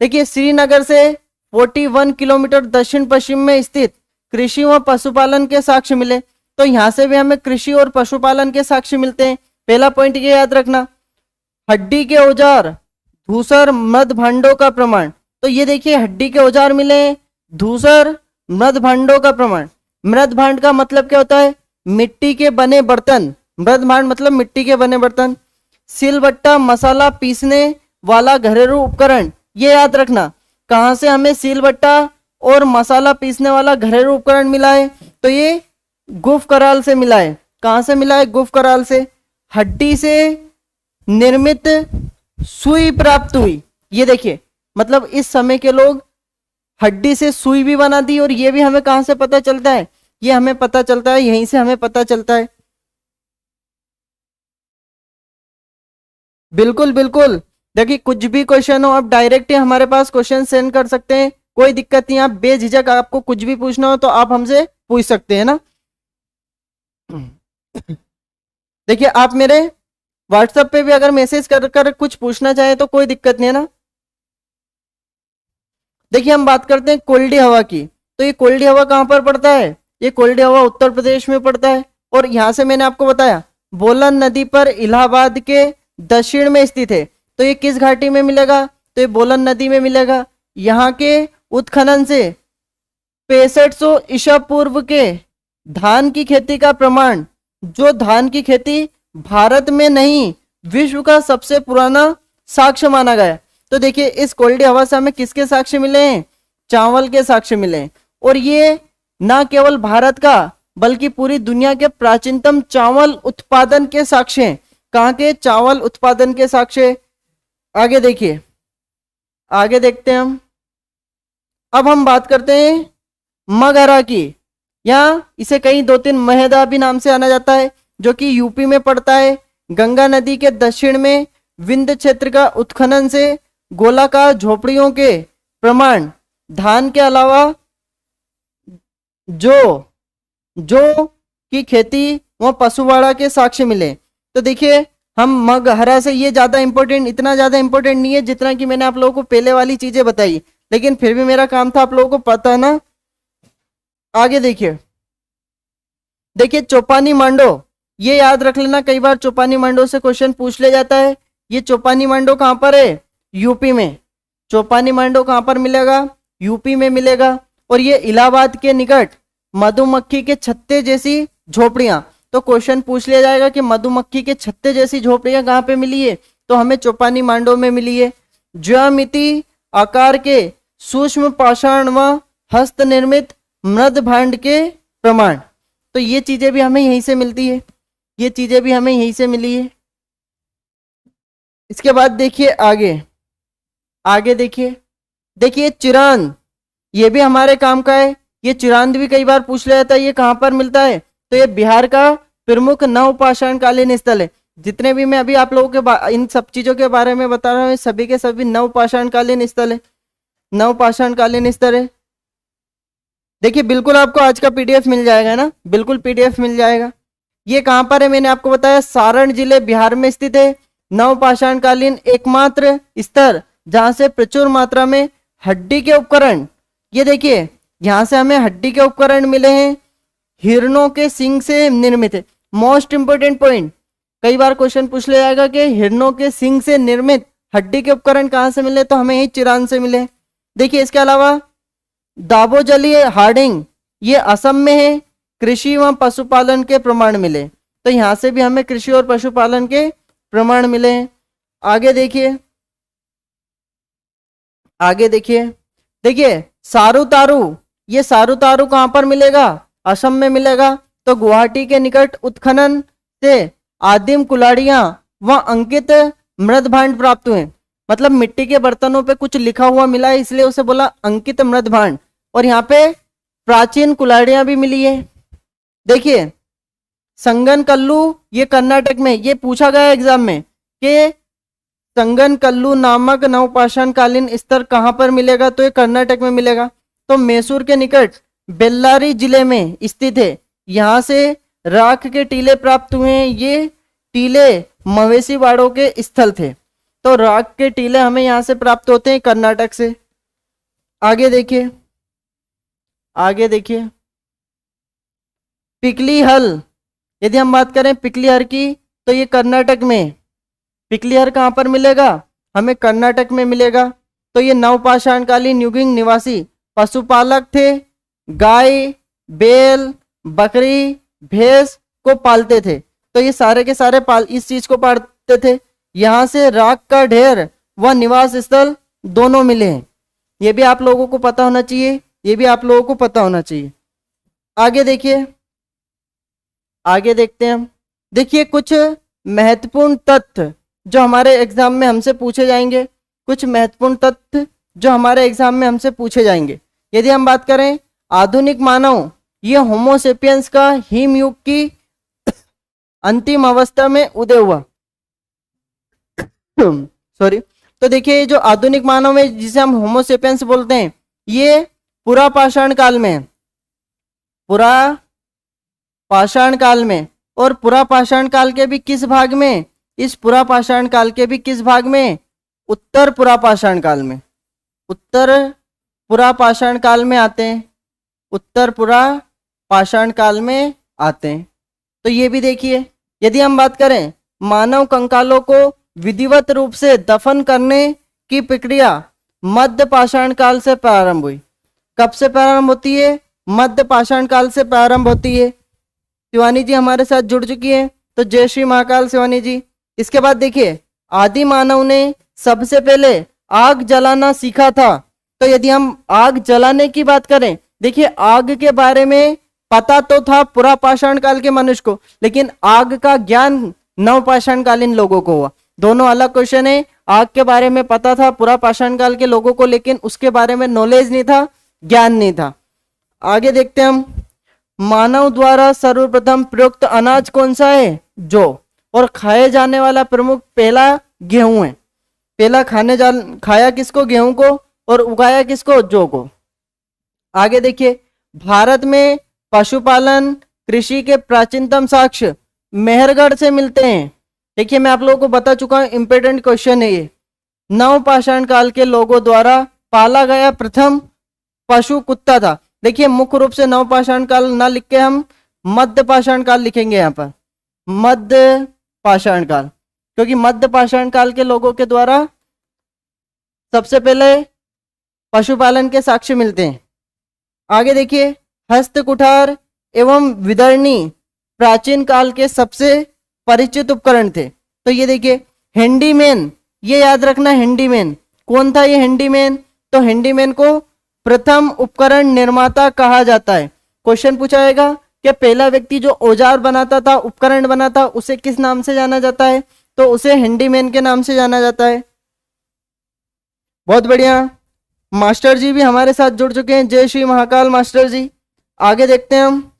देखिए श्रीनगर से 41 किलोमीटर दक्षिण पश्चिम में स्थित कृषि व पशुपालन के साक्ष्य मिले, तो यहां से भी हमें कृषि और पशुपालन के साक्ष्य मिलते हैं। पहला पॉइंट ये याद रखना। हड्डी के औजार, धूसर, मृद भांडों का प्रमाण, तो ये देखिए हड्डी के औजार मिले, धूसर, मृद भांडों का प्रमाण। मृद भांड का मतलब क्या होता है? मिट्टी के बने बर्तन, मृद भांड मतलब मिट्टी के बने बर्तन। सिलबट्टा, मसाला पीसने वाला घरेलू उपकरण, ये याद रखना। कहां से हमें सिलबट्टा और मसाला पीसने वाला घरेलू उपकरण मिला है? तो ये गुफ कराल से मिला है। कहां से मिला है? गुफ कराल से। हड्डी से निर्मित सुई प्राप्त हुई, ये देखिए मतलब इस समय के लोग हड्डी से सुई भी बना दी, और ये भी हमें कहां से पता चलता है? ये हमें पता चलता है, यहीं से हमें पता चलता है। बिल्कुल बिल्कुल। देखिए कुछ भी क्वेश्चन हो, आप डायरेक्ट ही हमारे पास क्वेश्चन सेंड कर सकते हैं, कोई दिक्कत नहीं। आप बेझिझक, आपको कुछ भी पूछना हो तो आप हमसे पूछ सकते हैं ना। देखिए आप मेरे व्हाट्सएप पे भी अगर मैसेज कर कर कुछ पूछना चाहे तो कोई दिक्कत नहीं है ना। देखिए हम बात करते हैं कोल्डी हवा की, तो ये कोल्डी हवा कहां पर पड़ता है? ये कोल्डी हवा उत्तर प्रदेश में पड़ता है, और यहां से मैंने आपको बताया बोलन नदी पर इलाहाबाद के दक्षिण में स्थित है, तो ये किस घाटी में मिलेगा? तो ये बोलन नदी में मिलेगा। यहाँ के उत्खनन से 6500 ईसा पूर्व के धान की खेती का प्रमाण, जो धान की खेती भारत में नहीं विश्व का सबसे पुराना साक्ष्य माना गया। तो देखिए इस कोल्डी हवा से हमें किसके साक्ष्य मिले हैं? चावल के साक्ष्य मिले हैं। और ये ना केवल भारत का बल्कि पूरी दुनिया के प्राचीनतम चावल उत्पादन के साक्ष्य हैं। कहाँ के? चावल उत्पादन के साक्ष्य। आगे देखिए, आगे देखते हैं हम। अब हम बात करते हैं मगहरा की, या इसे कहीं 2-3 महेदा भी नाम से जाना जाता है, जो कि यूपी में पड़ता है। गंगा नदी के दक्षिण में विंध्य क्षेत्र का उत्खनन से गोलाकार झोपड़ियों के प्रमाण धान के अलावा जो की खेती व पशुवाड़ा के साक्ष्य मिले। तो देखिए हम मगहरा से, ये ज्यादा इंपॉर्टेंट, इतना ज्यादा इंपॉर्टेंट नहीं है जितना कि मैंने आप लोगों को पहले वाली चीजें बताई, लेकिन फिर भी मेरा काम था आप लोगों को पता है ना। आगे देखिए, देखिए चौपानी मांडो, ये याद रख लेना, कई बार चौपानी मांडो से क्वेश्चन पूछ ले जाता है। ये चौपानी मांडो कहां पर है? यूपी में। चौपानी मांडो कहां पर मिलेगा? यूपी में मिलेगा। और ये इलाहाबाद के निकट मधुमक्खी के छत्ते जैसी झोपड़ियां, तो क्वेश्चन पूछ लिया जाएगा कि मधुमक्खी के छत्ते जैसी झोपड़ियां कहां पे मिली है? तो हमें चौपानी मांडो में मिली है। ज्यामिति आकार के सूक्ष्म पाषाण व हस्त निर्मित मृद भांड के प्रमाण, तो ये चीजें भी हमें यहीं से मिलती है, ये चीजें भी हमें यहीं से मिली है। इसके बाद देखिए आगे, आगे देखिए, देखिए चिरांद, ये भी हमारे काम का है। ये चिरांद भी कई बार पूछ लिया जाता है, ये कहां पर मिलता है? तो ये बिहार का प्रमुख नवपाषाणकालीन स्थल है। जितने भी मैं अभी आप लोगों के इन सब चीजों के बारे में बता रहा हूँ, सभी के सभी नवपाषाणकालीन स्थल है, नवपाषाणकालीन स्थल है। देखिए बिल्कुल आपको आज का पीडीएफ मिल जाएगा ना, बिल्कुल पीडीएफ मिल जाएगा। ये कहां पर है? मैंने आपको बताया सारण जिले बिहार में स्थित है। नवपाषाणकालीन एकमात्र स्तर जहां से प्रचुर मात्रा में हड्डी के उपकरण, ये देखिए यहां से हमें हड्डी के उपकरण मिले हैं, हिरणों के सींग से निर्मित है। मोस्ट इंपोर्टेंट पॉइंट, कई बार क्वेश्चन पूछ लिया जाएगा कि हिरणों के सींग से निर्मित हड्डी के उपकरण कहां से मिले? तो हमें यही चिरांद से मिले। देखिए इसके अलावा दाबोजली हार्डिंग, ये असम में है, कृषि व पशुपालन के प्रमाण मिले, तो यहां से भी हमें कृषि और पशुपालन के प्रमाण मिले हैं। आगे देखिए, आगे देखिए, देखिए सारूतारू, ये सारूतारू कहां पर मिलेगा? असम में मिलेगा। तो गुवाहाटी के निकट उत्खनन से आदिम कुल्हाड़ियां व अंकित मृद भांड प्राप्त हुए। मतलब मिट्टी के बर्तनों पे कुछ लिखा हुआ मिला है, इसलिए उसे बोला अंकित मृद भांड। और यहाँ पे प्राचीन कुल्हाड़ियां भी मिली है। देखिए संगन कल्लू, ये कर्नाटक में, ये पूछा गया एग्जाम में कि संगन कल्लू नामक नवपाषाण कालीन स्तर कहाँ पर मिलेगा, तो ये कर्नाटक में मिलेगा। तो मैसूर के निकट बेल्लारी जिले में स्थित है। यहाँ से राख के टीले प्राप्त हुए हैं। ये टीले मवेशी बाड़ों के स्थल थे। तो राख के टीले हमें यहाँ से प्राप्त होते हैं कर्नाटक से। आगे देखिए, आगे देखिए पिकली हल, यदि हम बात करें पिकलीहर की, तो ये कर्नाटक में। पिकलीहर कहाँ पर मिलेगा, हमें कर्नाटक में मिलेगा। तो ये नवपाषाणकालीन युगिंग निवासी पशुपालक थे। गाय, बैल, बकरी, भैंस को पालते थे। तो ये सारे के सारे इस चीज को पालते थे। यहाँ से राख का ढेर व निवास स्थल दोनों मिले हैं। ये भी आप लोगों को पता होना चाहिए, ये भी आप लोगों को पता होना चाहिए। आगे देखिए, आगे देखते हैं हम। देखिए कुछ महत्वपूर्ण तथ्य जो हमारे एग्जाम में हमसे पूछे जाएंगे, कुछ महत्वपूर्ण तथ्य जो हमारे एग्जाम में हमसे पूछे जाएंगे। यदि हम बात करें आधुनिक मानव, ये होमोसेपियंस का हिम युग की अंतिम अवस्था में उदय हुआ। सॉरी। तो देखिए जो आधुनिक मानव है, जिसे हम होमोसेपियंस बोलते हैं, ये पुरा पाषाण काल में, पुरा पाषाण काल में। और पुरा पाषाण काल के भी किस भाग में, इस पुरा पाषाण काल के भी किस भाग में, उत्तर पुरा पाषाण काल में, उत्तर पुरा पाषाण काल में आते हैं, उत्तर पुरा पाषाण काल में आते हैं। तो ये भी देखिए, यदि हम बात करें मानव कंकालों को विधिवत रूप से दफन करने की प्रक्रिया मध्य पाषाण काल से प्रारंभ हुई। कब से प्रारंभ होती है, मध्य पाषाण काल से प्रारंभ होती है। शिवानी जी हमारे साथ जुड़ चुकी है, तो जय श्री महाकाल शिवानी जी। इसके बाद देखिए आदि मानव ने सबसे पहले आग जलाना सीखा था। तो यदि हम आग जलाने की बात करें, देखिए आग के बारे में पता तो था पुरा पाषाण काल के मनुष्य को, लेकिन आग का ज्ञान नवपाषाण कालीन लोगों को हुआ। दोनों अलग क्वेश्चन है। आग के बारे में पता था पुरा पाषाण काल के लोगों को, लेकिन उसके बारे में नॉलेज नहीं था, ज्ञान नहीं था। आगे देखते हैं हम। मानव द्वारा सर्वप्रथम प्रयुक्त अनाज कौन सा है, जौ। और खाए जाने वाला प्रमुख पहला गेहूं है। पहला खाया किसको, गेहूं को, और उगाया किसको, जौ को। आगे देखिए भारत में पशुपालन कृषि के प्राचीनतम साक्ष्य मेहरगढ़ से मिलते हैं। देखिए मैं आप लोगों को बता चुका हूं, इंपॉर्टेंट क्वेश्चन है ये। नवपाषाण काल के लोगों द्वारा पाला गया प्रथम पशु कुत्ता था। देखिए मुख्य रूप से नवपाषाण काल ना लिख के हम मध्य पाषाण काल लिखेंगे यहाँ पर, मध्य पाषाण काल, क्योंकि मध्य पाषाण काल के लोगों के द्वारा सबसे पहले पशुपालन के साक्ष्य मिलते हैं। आगे देखिए हस्त कुठार एवं विदर्णी प्राचीन काल के सबसे परिचित उपकरण थे। तो ये देखिए हैंडीमैन, ये याद रखना, हैंडीमैन कौन था, ये हैंडीमैन। तो हैंडीमैन को प्रथम उपकरण निर्माता कहा जाता है। क्वेश्चन पूछा जाएगा कि पहला व्यक्ति जो औजार बनाता था, उपकरण बनाता, उसे किस नाम से जाना जाता है, तो उसे हैंडीमैन के नाम से जाना जाता है। बहुत बढ़िया, मास्टर जी भी हमारे साथ जुड़ चुके हैं, जय श्री महाकाल मास्टर जी। आगे देखते हैं हम,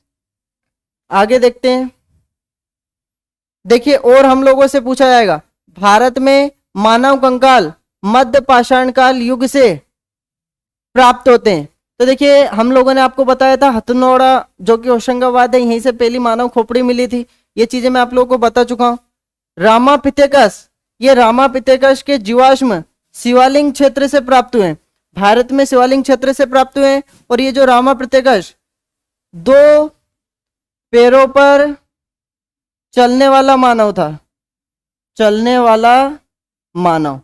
आगे देखते हैं। देखिए और हम लोगों से पूछा जाएगा भारत में मानव कंकाल मध्य पाषाण काल युग से प्राप्त होते हैं। तो देखिए हम लोगों ने आपको बताया था हथनोड़ा जो कि होशंगाबाद है, यहीं से पहली मानव खोपड़ी मिली थी। ये चीजें मैं आप लोगों को बता चुका हूँ। रामापिथेकस, ये रामापिथेकस के जीवाश्म शिवालिंग क्षेत्र से प्राप्त हुए, भारत में शिवालिंग क्षेत्र से प्राप्त हुए। और ये जो रामापिथेकस दो पैरों पर चलने वाला मानव था, चलने वाला मानव।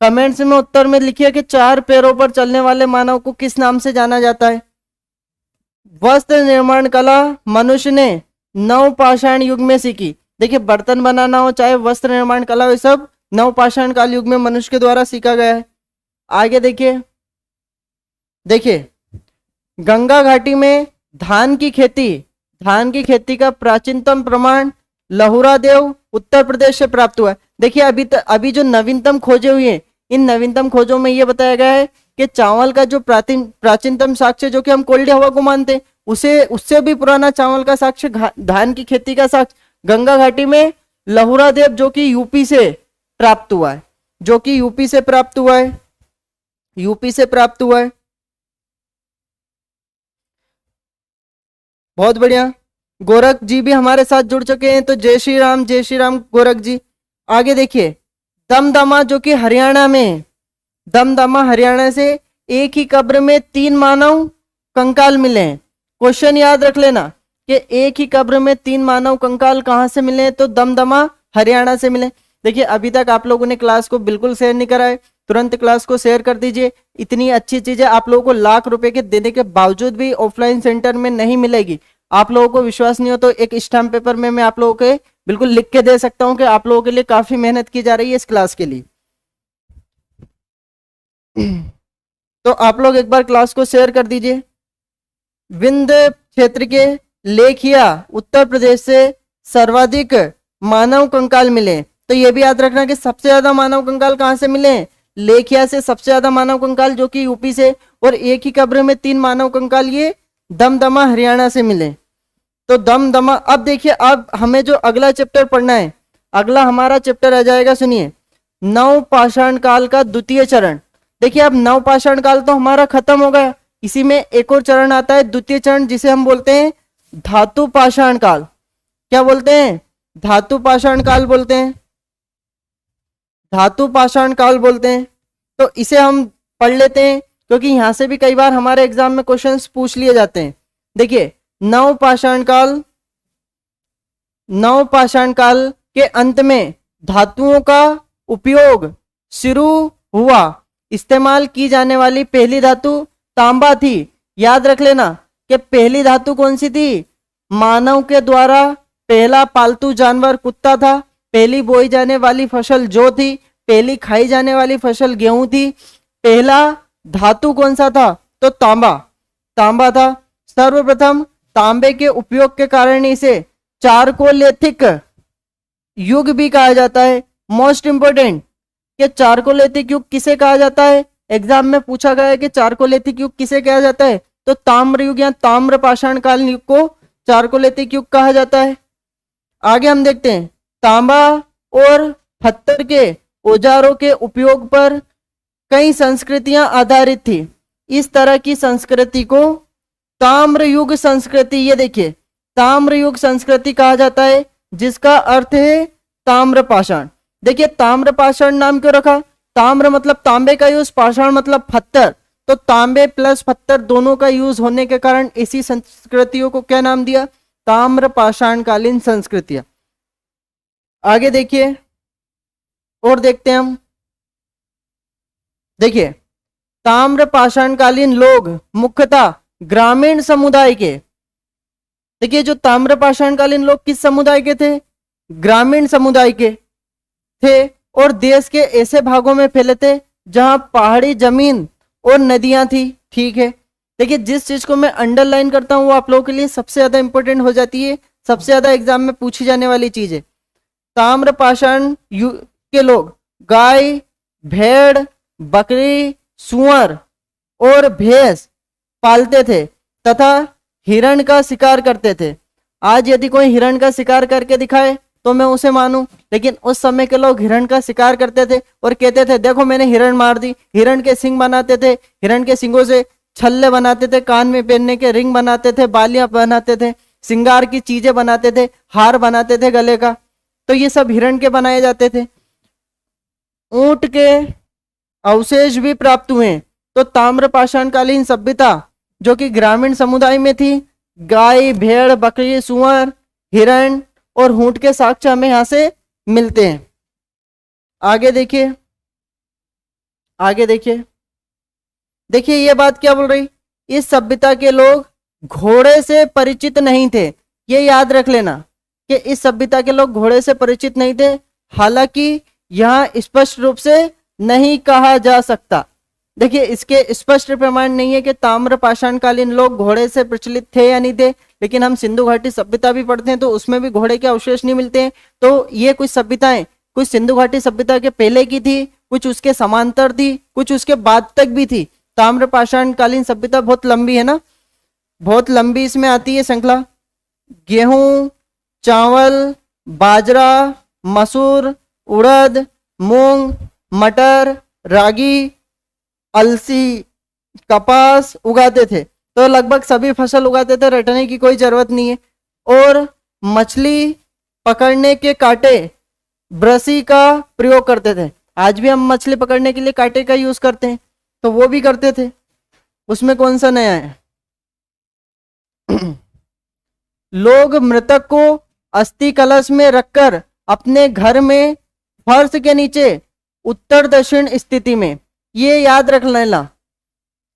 कमेंट्स में उत्तर में लिखिए कि चार पैरों पर चलने वाले मानव को किस नाम से जाना जाता है। वस्त्र निर्माण कला मनुष्य ने नवपाषाण युग में सीखी। देखिए बर्तन बनाना हो चाहे वस्त्र निर्माण कला हो, सब नवपाषाण काल युग में मनुष्य के द्वारा सीखा गया है। आगे देखिए, देखिए गंगा घाटी में धान की खेती का प्राचीनतम प्रमाण लहुरा देव उत्तर प्रदेश से प्राप्त हुआ है। देखिए अभी जो नवीनतम खोजे हुए हैं इन नवीनतम खोजों में यह बताया गया है कि चावल का जो प्राचीनतम साक्ष्य जो कि हम कोल्ड हवा को मानते हैं, उसे उससे भी पुराना चावल का साक्ष्य, धान की खेती का साक्ष्य गंगा घाटी में लहुरा देव जो कि यूपी से प्राप्त हुआ है, जो कि यूपी से प्राप्त हुआ है, यूपी से प्राप्त हुआ है। बहुत बढ़िया। गोरख जी भी हमारे साथ जुड़ चुके हैं, तो जय श्री राम गोरख जी। आगे देखिए, दमदमा जो कि हरियाणा में, दमदमा हरियाणा से एक ही कब्र में 3 मानव कंकाल मिले हैं। क्वेश्चन याद रख लेना कि एक ही कब्र में 3 मानव कंकाल कहां से मिले हैं, तो दमदमा हरियाणा से मिले। देखिए अभी तक आप लोगों ने क्लास को बिल्कुल शेयर नहीं करा है, तुरंत क्लास को शेयर कर दीजिए। इतनी अच्छी चीजें आप लोगों को लाख रुपए के देने के बावजूद भी ऑफलाइन सेंटर में नहीं मिलेगी। आप लोगों को विश्वास नहीं हो तो एक स्टैम्प पेपर में मैं आप लोगों के बिल्कुल लिख के दे सकता हूं कि आप लोगों के लिए काफी मेहनत की जा रही है इस क्लास के लिए। तो आप लोग एक बार क्लास को शेयर कर दीजिए। विंध्य क्षेत्र के लेखिया उत्तर प्रदेश से सर्वाधिक मानव कंकाल मिले, तो ये भी याद रखना कि सबसे ज्यादा मानव कंकाल कहां से मिले, लेखिया से सबसे ज्यादा मानव कंकाल जो कि यूपी से, और एक ही कब्र में 3 मानव कंकाल ये दमदमा हरियाणा से मिले। तो दमदमा, अब देखिए अब हमें जो अगला चैप्टर पढ़ना है, अगला हमारा चैप्टर आ जाएगा, सुनिए, नव पाषाण काल का द्वितीय चरण। देखिए अब नव पाषाण काल तो हमारा खत्म हो गया, इसी में एक और चरण आता है द्वितीय चरण, जिसे हम बोलते हैं धातु पाषाण काल। क्या बोलते हैं, धातु पाषाण काल बोलते हैं, धातु पाषाण काल बोलते हैं। तो इसे हम पढ़ लेते हैं क्योंकि यहां से भी कई बार हमारे एग्जाम में क्वेश्चंस पूछ लिए जाते हैं। देखिए नव पाषाण काल, नव पाषाण काल के अंत में धातुओं का उपयोग शुरू हुआ। इस्तेमाल की जाने वाली पहली धातु तांबा थी। याद रख लेना कि पहली धातु कौन सी थी, मानव के द्वारा पहला पालतू जानवर कुत्ता था, पहली बोई जाने वाली फसल जौ थी, पहली खाई जाने वाली फसल गेहूं थी। पहला धातु कौन सा था, तो तांबा, तांबा था। सर्वप्रथम तांबे के उपयोग के कारण इसे चारकोलेथिक युग भी कहा जाता है। मोस्ट इंपोर्टेंट कि चारकोलेथिक युग किसे कहा जाता है, एग्जाम में पूछा गया है कि चारकोलेथिक युग किसे कहा जाता है, तो ताम्र युग या ताम्र पाषाण काल युग को चारकोलेथिक युग कहा जाता है। आगे हम देखते हैं, तांबा और पत्थर के औजारों के उपयोग पर कई संस्कृतियां आधारित थी। इस तरह की संस्कृति को ताम्र युग संस्कृति, ये देखिए ताम्र युग संस्कृति कहा जाता है, जिसका अर्थ है ताम्र पाषाण। देखिए ताम्र पाषाण नाम क्यों रखा, ताम्र मतलब तांबे का यूज, पाषाण मतलब पत्थर, तो तांबे प्लस पत्थर दोनों का यूज होने के कारण इसी संस्कृतियों को क्या नाम दिया, ताम्र पाषाण कालीन संस्कृतियां। आगे देखिए और देखते हैं हम। देखिए ताम्र पाषाण कालीन लोग मुख्यतः ग्रामीण समुदाय के, देखिए जो ताम्र पाषाण कालीन लोग किस समुदाय के थे, ग्रामीण समुदाय के थे, और देश के ऐसे भागों में फैले थे जहां पहाड़ी जमीन और नदियां थी। ठीक है, देखिए जिस चीज को मैं अंडरलाइन करता हूं वो आप लोगों के लिए सबसे ज्यादा इंपॉर्टेंट हो जाती है, सबसे ज्यादा एग्जाम में पूछी जाने वाली चीज है। ताम्र पाषाण युग के लोग गाय, भेड़, बकरी, सुअर और भैंस पालते थे तथा हिरण का शिकार करते थे। आज यदि कोई हिरण का शिकार करके दिखाए तो मैं उसे मानूं, लेकिन उस समय के लोग हिरण का शिकार करते थे और कहते थे देखो मैंने हिरण मार दी। हिरण के सिंग बनाते थे, हिरण के सिंगों से छल्ले बनाते थे, कान में पहनने के रिंग बनाते थे, बालियां बनाते थे, श्रृंगार की चीजें बनाते थे, हार बनाते थे गले का, तो ये सब हिरण के बनाए जाते थे। ऊंट के अवशेष भी प्राप्त हुए, तो ताम्र पाषाण कालीन सभ्यता जो कि ग्रामीण समुदाय में थी, गाय, भेड़, बकरी, सुअर, हिरण और ऊंट के साक्ष्य हमें यहां से मिलते हैं। आगे देखिए, आगे देखिए, देखिए ये बात क्या बोल रही, इस सभ्यता के लोग घोड़े से परिचित नहीं थे। ये याद रख लेना कि इस सभ्यता के लोग घोड़े से परिचित नहीं थे। हालांकि यहां स्पष्ट रूप से नहीं कहा जा सकता, देखिए इसके स्पष्ट प्रमाण नहीं है कि ताम्र पाषाण कालीन लोग घोड़े से प्रचलित थे या नहीं थे, लेकिन हम सिंधु घाटी सभ्यता भी पढ़ते हैं तो उसमें भी घोड़े के अवशेष नहीं मिलते हैं। तो ये कुछ सभ्यताएं कुछ सिंधु घाटी सभ्यता के पहले की थी कुछ उसके समांतर थी, कुछ उसके बाद तक भी थी। ताम्र पाषाण कालीन सभ्यता बहुत लंबी है ना, बहुत लंबी इसमें आती है श्रृंखला। गेहूं, चावल, बाजरा, मसूर, उड़द, मूंग, मटर, रागी, अलसी, कपास उगाते थे। तो लगभग सभी फसल उगाते थे, रटने की कोई जरूरत नहीं है। और मछली पकड़ने के कांटे ब्रशी का प्रयोग करते थे। आज भी हम मछली पकड़ने के लिए कांटे का यूज करते हैं, तो वो भी करते थे। उसमें कौन सा नया है? लोग मृतक को अस्थि कलश में रखकर अपने घर में फर्श के नीचे उत्तर दक्षिण स्थिति में, ये याद रख लेना।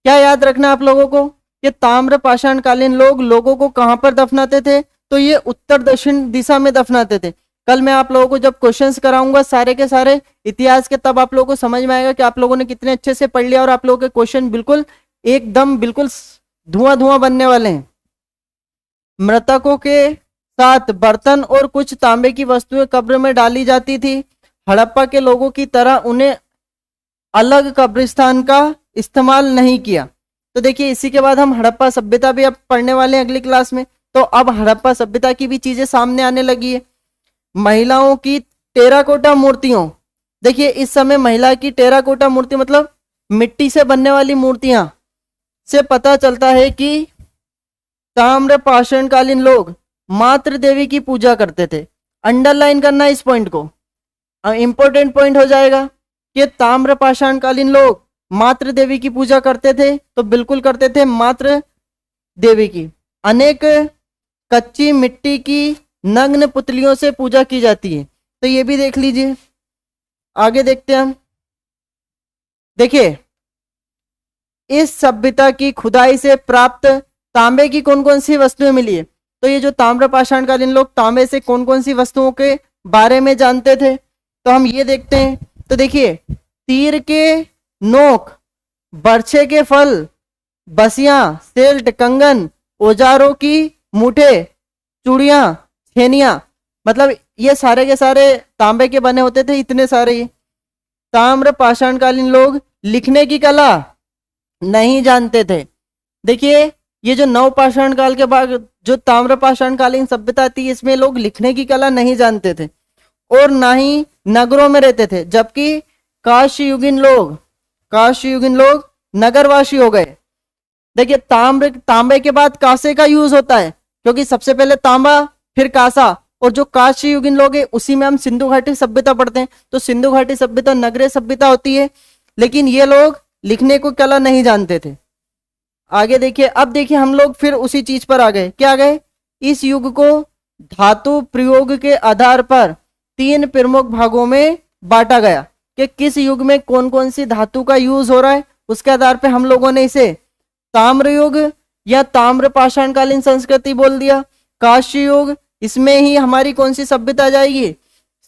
क्या याद रखना आप लोगों को कि ताम्र पाषाण कालीन लोग लोगों को कहां पर दफनाते थे? तो ये उत्तर दक्षिण दिशा में दफनाते थे। कल मैं आप लोगों को जब क्वेश्चंस कराऊंगा सारे के सारे इतिहास के, तब आप लोगों को समझ में आएगा कि आप लोगों ने कितने अच्छे से पढ़ लिया और आप लोगों के क्वेश्चन बिल्कुल एकदम बिल्कुल धुआं धुआं बनने वाले हैं। मृतकों के साथ बर्तन और कुछ तांबे की वस्तुएं कब्र में डाली जाती थी। हड़प्पा के लोगों की तरह उन्हें अलग कब्रिस्तान का इस्तेमाल नहीं किया। तो देखिए इसी के बाद हम हड़प्पा सभ्यता भी अब पढ़ने वाले हैं अगली क्लास में। तो अब हड़प्पा सभ्यता की भी चीजें सामने आने लगी है। महिलाओं की टेराकोटा मूर्तियों, देखिए इस समय महिला की टेराकोटा मूर्ति मतलब मिट्टी से बनने वाली मूर्तियां से पता चलता है कि ताम्र पाषाणकालीन लोग मातृ देवी की पूजा करते थे। अंडरलाइन करना इस पॉइंट को, इंपॉर्टेंट पॉइंट हो जाएगा कि ताम्र पाषाणकालीन लोग मातृ देवी की पूजा करते थे। तो बिल्कुल करते थे मातृ देवी की। अनेक कच्ची मिट्टी की नग्न पुतलियों से पूजा की जाती है, तो ये भी देख लीजिए। आगे देखते हैं हम। देखिए इस सभ्यता की खुदाई से प्राप्त तांबे की कौन कौन सी वस्तुएं मिली है? तो ये जो ताम्र पाषाणकालीन लोग तांबे से कौन कौन सी वस्तुओं के बारे में जानते थे, तो हम ये देखते हैं। तो देखिए तीर के नोक, बरछे के फल, बसियां, सेल्ट, कंगन, औजारों की मूठे, चूड़ियां, छेनियां, मतलब ये सारे के सारे तांबे के बने होते थे। इतने सारे ताम्र पाषाणकालीन लोग लिखने की कला नहीं जानते थे। देखिए ये जो नव पाषाण काल के बाद जो ताम्र पाषाणकालीन सभ्यता थी, इसमें लोग लिखने की कला नहीं जानते थे और ना ही नगरों में रहते थे। जबकि काशीयुगीन लोग नगरवासी हो गए। देखिए तांबे के बाद कांसे का यूज होता है, क्योंकि सबसे पहले तांबा फिर कांसा। और जो काशीयुगीन लोग हैं उसी में हम सिंधु घाटी सभ्यता पढ़ते हैं। तो सिंधु घाटी सभ्यता नगरीय सभ्यता होती है, लेकिन ये लोग लिखने को कला नहीं जानते थे। आगे देखिए, अब देखिए हम लोग फिर उसी चीज पर आ गए। क्या आ गए? इस युग को धातु प्रयोग के आधार पर 3 प्रमुख भागों में बांटा गया कि किस युग में कौन कौन सी धातु का यूज हो रहा है। उसके आधार पर हम लोगों ने इसे ताम्र युग या ताम्र पाषाणकालीन संस्कृति बोल दिया। काशी युग, इसमें ही हमारी कौन सी सभ्यता आ जाएगी?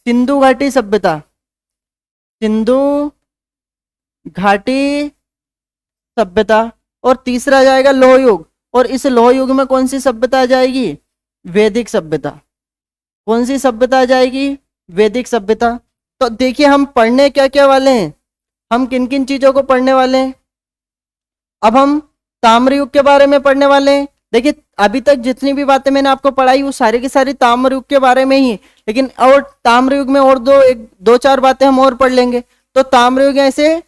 सिंधु घाटी सभ्यता, सिंधु घाटी सभ्यता। और तीसरा जाएगा लोह युग, और इस लोह युग में कौन सी सभ्यता आ जाएगी? वैदिक सभ्यता। कौन सी सभ्यता आ जाएगी? वैदिक सभ्यता। तो देखिए हम पढ़ने क्या क्या वाले हैं, हम किन किन चीजों को पढ़ने वाले हैं। अब हम ताम्र युग के बारे में पढ़ने वाले हैं। देखिए अभी तक जितनी भी बातें मैंने आपको पढ़ाई वो सारी की सारी ताम्र युग के बारे में ही, लेकिन और ताम्र युग में और दो चार बातें हम और पढ़ लेंगे। तो ताम्र युग ऐसे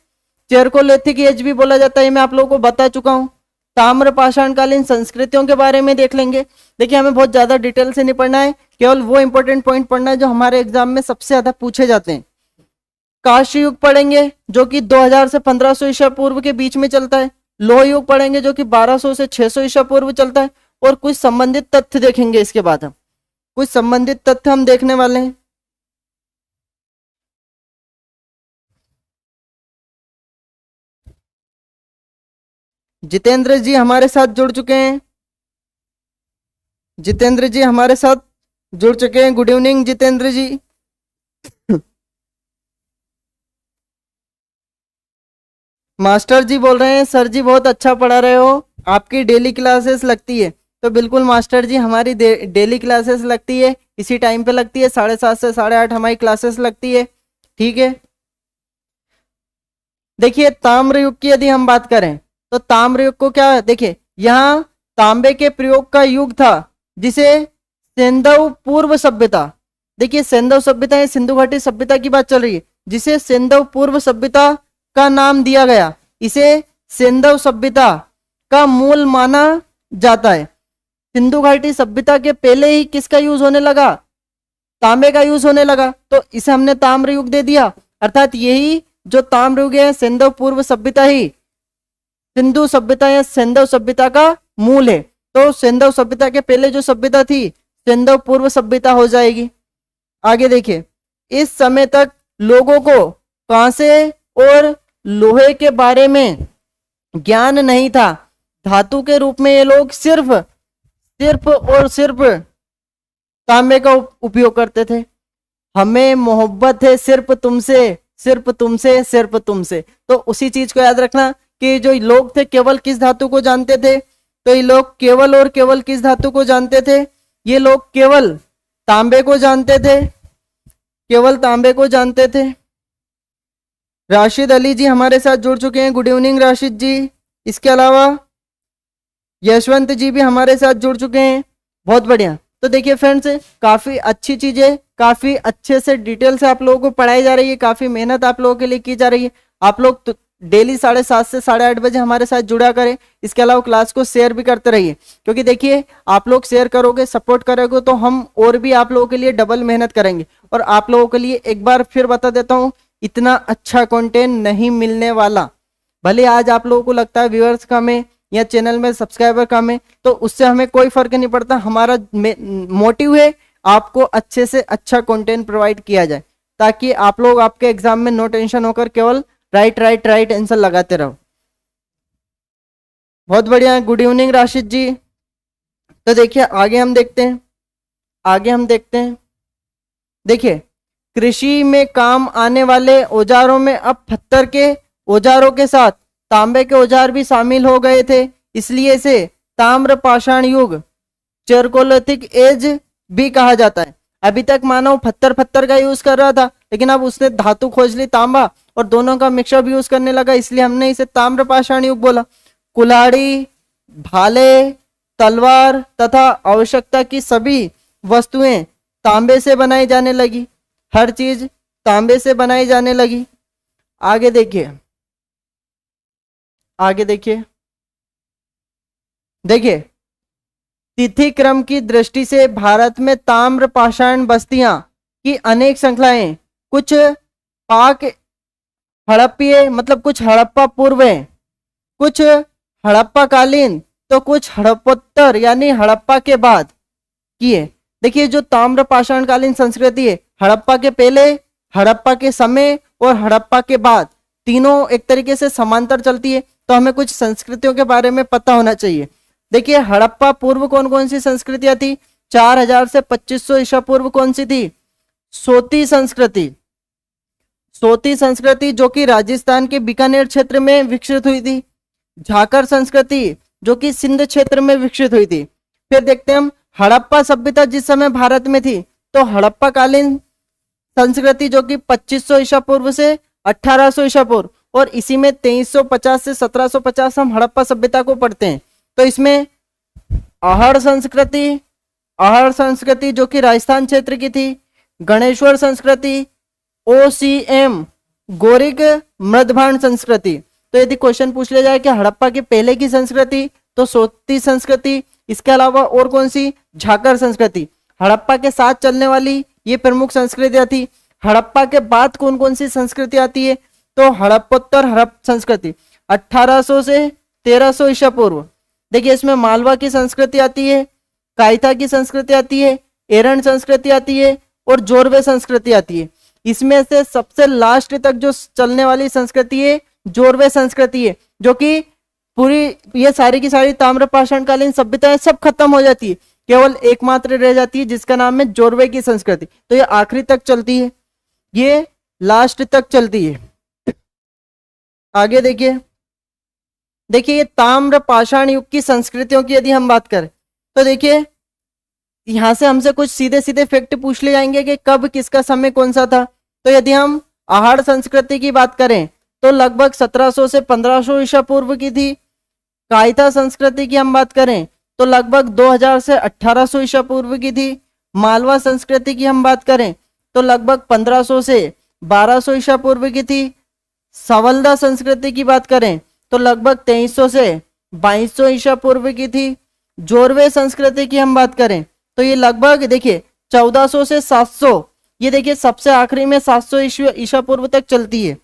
चेरकोलिथिक एज भी बोला जाता है, मैं आप लोगों को बता चुका हूँ। ताम्र पाषाणकालीन संस्कृतियों के बारे में देख लेंगे। देखिए हमें बहुत ज्यादा डिटेल से नहीं पढ़ना है, केवल वो इंपॉर्टेंट पॉइंट पढ़ना है जो हमारे एग्जाम में सबसे ज्यादा पूछे जाते हैं। काशी युग पढ़ेंगे जो कि 2000 से 1500 ईसा पूर्व के बीच में चलता है। लोह युग पढ़ेंगे जो कि 1200 से 600 ईसा पूर्व चलता है। और कुछ संबंधित तथ्य देखेंगे। इसके बाद हम कुछ संबंधित तथ्य हम देखने वाले हैं। जितेंद्र जी हमारे साथ जुड़ चुके हैं। जितेंद्र जी हमारे साथ जुड़ चुके हैं। गुड इवनिंग जितेंद्र जी। मास्टर जी बोल रहे हैं सर जी बहुत अच्छा पढ़ा रहे हो, आपकी डेली क्लासेस लगती है। तो बिल्कुल मास्टर जी हमारी डेली क्लासेस लगती है, इसी टाइम पे लगती है। 7:30 से 8:30 हमारी क्लासेस लगती है। ठीक है, देखिए ताम्र युग की यदि हम बात करें तो ताम्र युग को क्या, देखिए यहाँ तांबे के प्रयोग का युग था जिसे सिंधु पूर्व सभ्यता, देखिए सिंधु सभ्यता है, सिंधु घाटी सभ्यता की बात चल रही है, जिसे सिंधु पूर्व सभ्यता का नाम दिया गया। इसे सिंधु सभ्यता का मूल माना जाता है। सिंधु घाटी सभ्यता के पहले ही किसका यूज होने लगा, तांबे का यूज होने लगा, तो इसे हमने ताम्र युग दे दिया। अर्थात यही जो ताम्र युग है सिंधु पूर्व सभ्यता ही सिंधु सभ्यता या सिंधु सभ्यता का मूल है। तो सिंधु सभ्यता के पहले जो सभ्यता थी सिंधु पूर्व सभ्यता हो जाएगी। आगे देखिए, इस समय तक लोगों को कांसे और लोहे के बारे में ज्ञान नहीं था। धातु के रूप में ये लोग सिर्फ और सिर्फ तांबे का उपयोग करते थे। हमें मोहब्बत है सिर्फ तुमसे, सिर्फ तुमसे, सिर्फ तुमसे। तो उसी चीज को याद रखना कि जो लोग थे केवल किस धातु को जानते थे, तो ये लोग केवल और केवल किस धातु को जानते थे, ये लोग केवल तांबे को जानते थे, केवल तांबे को जानते थे। राशिद अली जी हमारे साथ जुड़ चुके हैं, गुड इवनिंग राशिद जी। इसके अलावा यशवंत जी भी हमारे साथ जुड़ चुके हैं, बहुत बढ़िया। तो देखिए फ्रेंड्स, काफी अच्छी चीजें काफी अच्छे से डिटेल से आप लोगों को पढ़ाई जा रही है, काफी मेहनत आप लोगों के लिए की जा रही है। आप लोग तो डेली 7:30 से 8:30 बजे हमारे साथ जुड़ा करें। इसके अलावा क्लास को शेयर भी करते रहिए, क्योंकि देखिए आप लोग शेयर करोगे, सपोर्ट करोगे तो हम और भी आप लोगों के लिए डबल मेहनत करेंगे। और आप लोगों के लिए एक बार फिर बता देता हूँ, इतना अच्छा कंटेंट नहीं मिलने वाला। भले आज आप लोगों को लगता है व्यूअर्स कम है या चैनल में सब्सक्राइबर कम है, तो उससे हमें कोई फर्क नहीं पड़ता। हमारा मोटिव है आपको अच्छे से अच्छा कंटेंट प्रोवाइड किया जाए, ताकि आप लोग आपके एग्जाम में नो टेंशन होकर केवल राइट आंसर लगाते रहो। बहुत बढ़िया, गुड इवनिंग राशिद जी। तो देखिए आगे हम देखते हैं, देखिए कृषि में काम आने वाले औजारों में अब पत्थर के औजारों के साथ तांबे के औजार भी शामिल हो गए थे, इसलिए इसे ताम्र पाषाण युग चेरकोलिथिक एज भी कहा जाता है। अभी तक मानव पत्थर का यूज कर रहा था, लेकिन अब उसने धातु खोज ली तांबा और दोनों का मिक्सचर भी यूज करने लगा, इसलिए हमने इसे ताम्र पाषाण युग बोला। कुल्हाड़ी, भाले, तलवार तथा आवश्यकता की सभी वस्तुएं तांबे से बनाई जाने लगी, हर चीज तांबे से बनाई जाने लगी। आगे देखिए, देखिए तिथि क्रम की दृष्टि से भारत में ताम्र पाषाण बस्तियां की अनेक श्रृंखलाएं, कुछ पाक हड़प्पीय मतलब कुछ हड़प्पा पूर्व है, कुछ हड़प्पा कालीन, तो कुछ हड़प्पोत्तर यानी हड़प्पा के बाद की है। देखिए जो ताम्र पाषाण कालीन संस्कृति है, हड़प्पा के पहले, हड़प्पा के समय और हड़प्पा के बाद, तीनों एक तरीके से समांतर चलती है। तो हमें कुछ संस्कृतियों के बारे में पता होना चाहिए। देखिए हड़प्पा पूर्व कौन कौन सी संस्कृतियां थी, 4000 से 2500 ईसा पूर्व कौन सी थी, सोती संस्कृति, सोती संस्कृति जो कि राजस्थान के बीकानेर क्षेत्र में विकसित हुई थी। झाकर संस्कृति जो कि सिंध क्षेत्र में विकसित हुई थी। फिर देखते हैं हम हड़प्पा सभ्यता जिस समय भारत में थी, तो हड़प्पा कालीन संस्कृति जो कि 2500 ईसा पूर्व से 1800 ईसा पूर्व, और इसी में 2350 से 1750 हम हड़प्पा सभ्यता को पढ़ते हैं। तो इसमें आहड़ संस्कृति जो कि राजस्थान क्षेत्र की थी, गणेश्वर संस्कृति, OCM गोरिक मृदभांड संस्कृति। तो यदि क्वेश्चन पूछ लिया जाए कि हड़प्पा के पहले की संस्कृति, तो सोती संस्कृति, इसके अलावा और कौन सी, झाकर संस्कृति। हड़प्पा के साथ चलने वाली ये प्रमुख संस्कृतियां थी। हड़प्पा के बाद कौन कौन सी संस्कृति आती है, तो हड़प्पोत्तर हड़प संस्कृति 1800 से 1300 ईसा पूर्व। देखिए इसमें मालवा की संस्कृति आती है, कायथा की संस्कृति आती है, एरन संस्कृति आती है और जोरवे संस्कृति आती है। इसमें से सबसे लास्ट तक जो चलने वाली संस्कृति है जोरवे संस्कृति है, जो कि पूरी ये सारी की सारी ताम्रपाषाण कालीन सभ्यताएं सब खत्म हो जाती है, केवल एकमात्र रह जाती है जिसका नाम है जोरवे की संस्कृति। तो ये आखिरी तक चलती है, ये लास्ट तक चलती है। आगे देखिए ये ताम्र पाषाण युग की संस्कृतियों की यदि हम बात करें, तो देखिए यहां से हमसे कुछ सीधे सीधे फैक्ट पूछ ले जाएंगे कि कब किसका समय कौन सा था। तो यदि हम आहड़ संस्कृति की बात करें, तो लगभग 1700 से 1500 ईसा पूर्व की थी। कायथा संस्कृति की हम बात करें तो लगभग 2000 से 1800 ईसा पूर्व की थी। मालवा संस्कृति की हम बात करें तो लगभग 1500 से 1200 ईसा पूर्व की थी। सवल्दा संस्कृति की बात करें तो लगभग 2300 से 2200 ईसा पूर्व की थी। जोरवे संस्कृति की हम बात करें तो ये लगभग देखिए 1400 से 700, ये देखिए सबसे आखिरी में 700 ईसा पूर्व तक चलती है।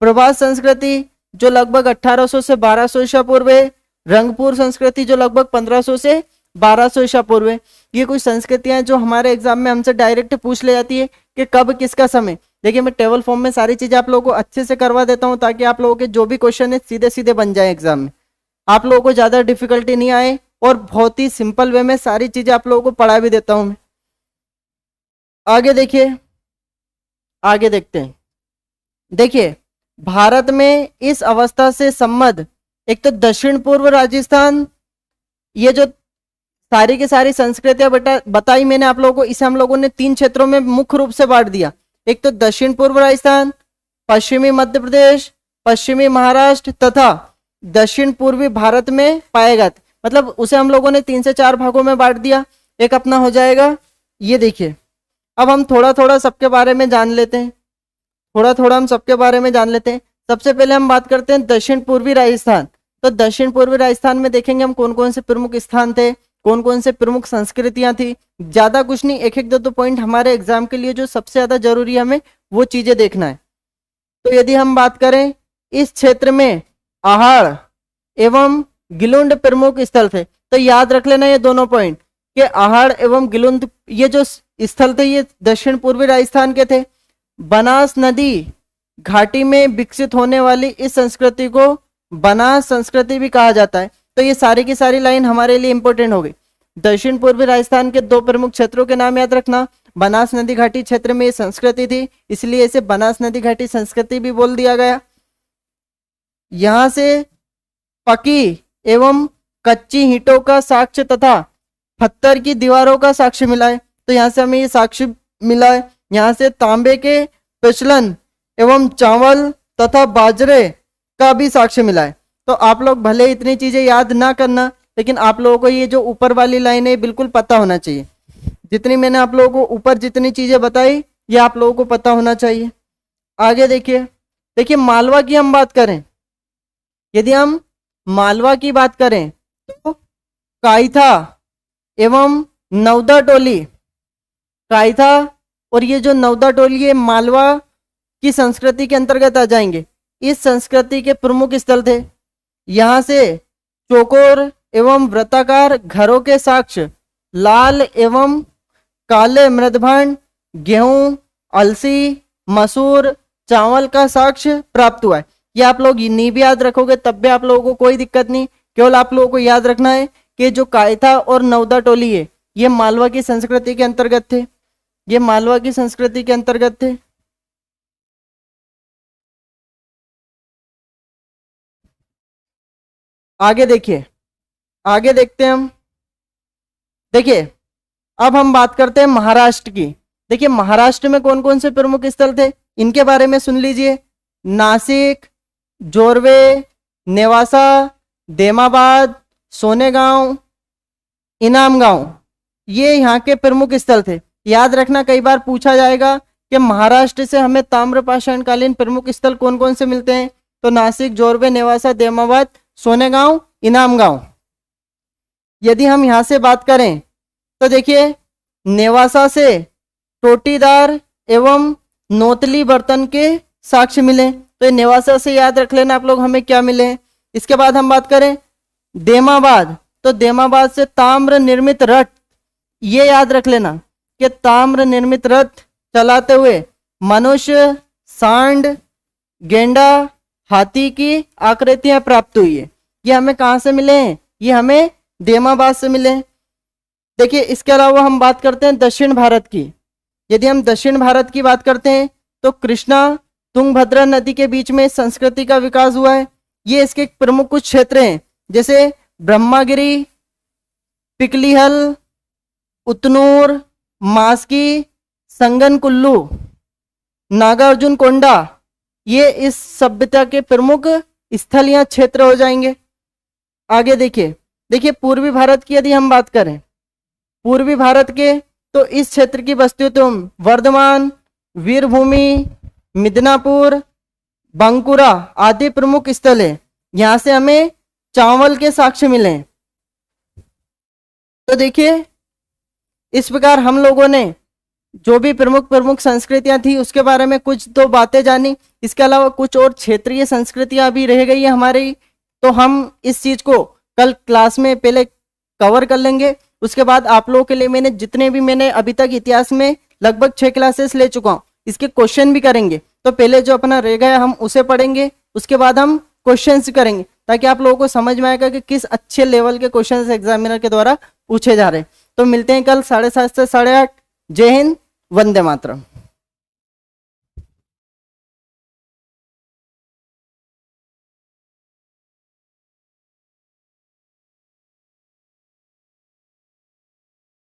प्रभास संस्कृति जो लगभग 1800 से 1200 ईसा पूर्व है। रंगपुर संस्कृति जो लगभग 1500 से 1200 ईसा पूर्व है। ये कुछ संस्कृतियां हैं जो हमारे एग्जाम में हमसे डायरेक्ट पूछ ले जाती है कि कब किसका समय। देखिए मैं टेबल फॉर्म में सारी चीजें आप लोगों को अच्छे से करवा देता हूं ताकि आप लोगों के जो भी क्वेश्चन है सीधे सीधे बन जाए एग्जाम में, आप लोगों को ज्यादा डिफिकल्टी नहीं आए और बहुत ही सिंपल वे में सारी चीजें आप लोगों को पढ़ा भी देता हूं मैं। आगे देखिए, आगे देखते हैं। देखिए भारत में इस अवस्था से संबद्ध एक तो दक्षिण पूर्व राजस्थान, ये जो सारी की सारी संस्कृतियां बताई मैंने आप लोगों को, इसे हम लोगों ने 3 क्षेत्रों में मुख्य रूप से बांट दिया। एक तो दक्षिण पूर्व राजस्थान, पश्चिमी मध्य प्रदेश, पश्चिमी महाराष्ट्र तथा दक्षिण पूर्वी भारत में पाएगा, मतलब उसे हम लोगों ने 3 से 4 भागों में बांट दिया। एक अपना हो जाएगा ये देखिए। अब हम थोड़ा थोड़ा सबके बारे में जान लेते हैं, थोड़ा थोड़ा हम सबके बारे में जान लेते हैं। सबसे पहले हम बात करते हैं दक्षिण पूर्वी राजस्थान। तो दक्षिण पूर्वी राजस्थान में देखेंगे हम कौन कौन से प्रमुख स्थान थे, कौन कौन से प्रमुख संस्कृतियां थी। ज्यादा कुछ नहीं, एक एक दो पॉइंट हमारे एग्जाम के लिए जो सबसे ज्यादा जरूरी है हमें वो चीजें देखना है। तो यदि हम बात करें इस क्षेत्र में आहाड़ एवं गिलुंड प्रमुख स्थल थे, तो याद रख लेना ये दोनों पॉइंट कि आहाड़ एवं गिलुंड ये जो स्थल थे ये दक्षिण पूर्वी राजस्थान के थे। बनास नदी घाटी में विकसित होने वाली इस संस्कृति को बनास संस्कृति भी कहा जाता है। तो ये सारी की सारी लाइन हमारे लिए इंपॉर्टेंट हो गई। दक्षिण पूर्वी राजस्थान के 2 प्रमुख क्षेत्रों के नाम याद रखना। बनास नदी घाटी क्षेत्र में ये संस्कृति थी, इसलिए इसे बनास नदी घाटी संस्कृति भी बोल दिया गया। यहां से पकी एवं कच्ची ईंटों का साक्ष्य तथा पत्थर की दीवारों का साक्ष्य मिला है। तो यहाँ से हमें ये साक्ष्य मिला है। यहाँ से तांबे के प्रचलन एवं चावल तथा बाजरे का भी साक्ष्य मिला है। तो आप लोग भले इतनी चीजें याद ना करना, लेकिन आप लोगों को ये जो ऊपर वाली लाइन है बिल्कुल पता होना चाहिए। जितनी मैंने आप लोगों को ऊपर जितनी चीजें बताई ये आप लोगों को पता होना चाहिए। आगे देखिए, देखिए मालवा की हम बात करें, यदि हम मालवा की बात करें तो कायथा एवं नवदा टोली, कायथा और ये जो नवदा टोली है मालवा की संस्कृति के अंतर्गत आ जाएंगे। इस संस्कृति के प्रमुख स्थल थे। यहाँ से चौकोर एवं वृत्ताकार घरों के साक्ष्य, लाल एवं काले मृदभांड, गेहूं, अलसी, मसूर, चावल का साक्ष्य प्राप्त हुआ है। ये आप लोग नहीं भी याद रखोगे तब भी आप लोगों को कोई दिक्कत नहीं, केवल आप लोगों को याद रखना है कि जो कायथा और नवदा टोली है ये मालवा की संस्कृति के अंतर्गत थे, ये मालवा की संस्कृति के अंतर्गत थे। आगे देखिए, आगे देखते हैं हम। देखिए अब हम बात करते हैं महाराष्ट्र की। देखिए महाराष्ट्र में कौन कौन से प्रमुख स्थल थे इनके बारे में सुन लीजिए। नासिक, जोरवे, नेवासा, देमाबाद, सोनेगांव, इनामगांव, ये यहाँ के प्रमुख स्थल थे। याद रखना कई बार पूछा जाएगा कि महाराष्ट्र से हमें ताम्रपाषाणकालीन प्रमुख स्थल कौन कौन से मिलते हैं, तो नासिक, जोरवे, नेवासा, देमाबाद, सोनेगांव, इनामगांव। यदि हम यहां से बात करें तो देखिए नेवासा से टोटीदार एवं नोतली बर्तन के साक्ष्य मिले, तो नेवासा से याद रख लेना आप लोग हमें क्या मिले। इसके बाद हम बात करें देमाबाद, तो देमाबाद से ताम्र निर्मित रथ, ये याद रख लेना कि ताम्र निर्मित रथ चलाते हुए मनुष्य, सांड, गेंडा, हाथी की आकृतियां प्राप्त हुई है। ये हमें कहां से मिले हैं, ये हमें देमाबाद से मिले। देखिए इसके अलावा हम बात करते हैं दक्षिण भारत की। यदि हम दक्षिण भारत की बात करते हैं तो कृष्णा तुंगभद्रा नदी के बीच में संस्कृति का विकास हुआ है। ये इसके प्रमुख कुछ क्षेत्र हैं जैसे ब्रह्मागिरी, पिकलीहल, उतनूर, मास्की, संगन कुल्लू, नागार्जुन कोंडा, ये इस सभ्यता के प्रमुख स्थल या क्षेत्र हो जाएंगे। आगे देखिए, देखिए पूर्वी भारत की यदि हम बात करें, पूर्वी भारत के, तो इस क्षेत्र की बस्तियों तो वर्धमान, वीरभूमि, मिदनापुर, बांकुरा आदि प्रमुख स्थल है। यहां से हमें चावल के साक्ष्य मिले। तो देखिए इस प्रकार हम लोगों ने जो भी प्रमुख प्रमुख संस्कृतियां थी उसके बारे में कुछ तो बातें जानी। इसके अलावा कुछ और क्षेत्रीय संस्कृतियां भी रह गई है हमारी, तो हम इस चीज को कल क्लास में पहले कवर कर लेंगे। उसके बाद आप लोगों के लिए मैंने अभी तक इतिहास में लगभग 6 क्लासेस ले चुका हूँ, इसके क्वेश्चन भी करेंगे। तो पहले जो अपना रह गया हम उसे पढ़ेंगे, उसके बाद हम क्वेश्चंस करेंगे, ताकि आप लोगों को समझ में आएगा कि किस अच्छे लेवल के क्वेश्चंस एग्जामिनर के द्वारा पूछे जा रहे हैं। तो मिलते हैं कल 7:30 से 8:30। जय हिंद, वंदे मातरम।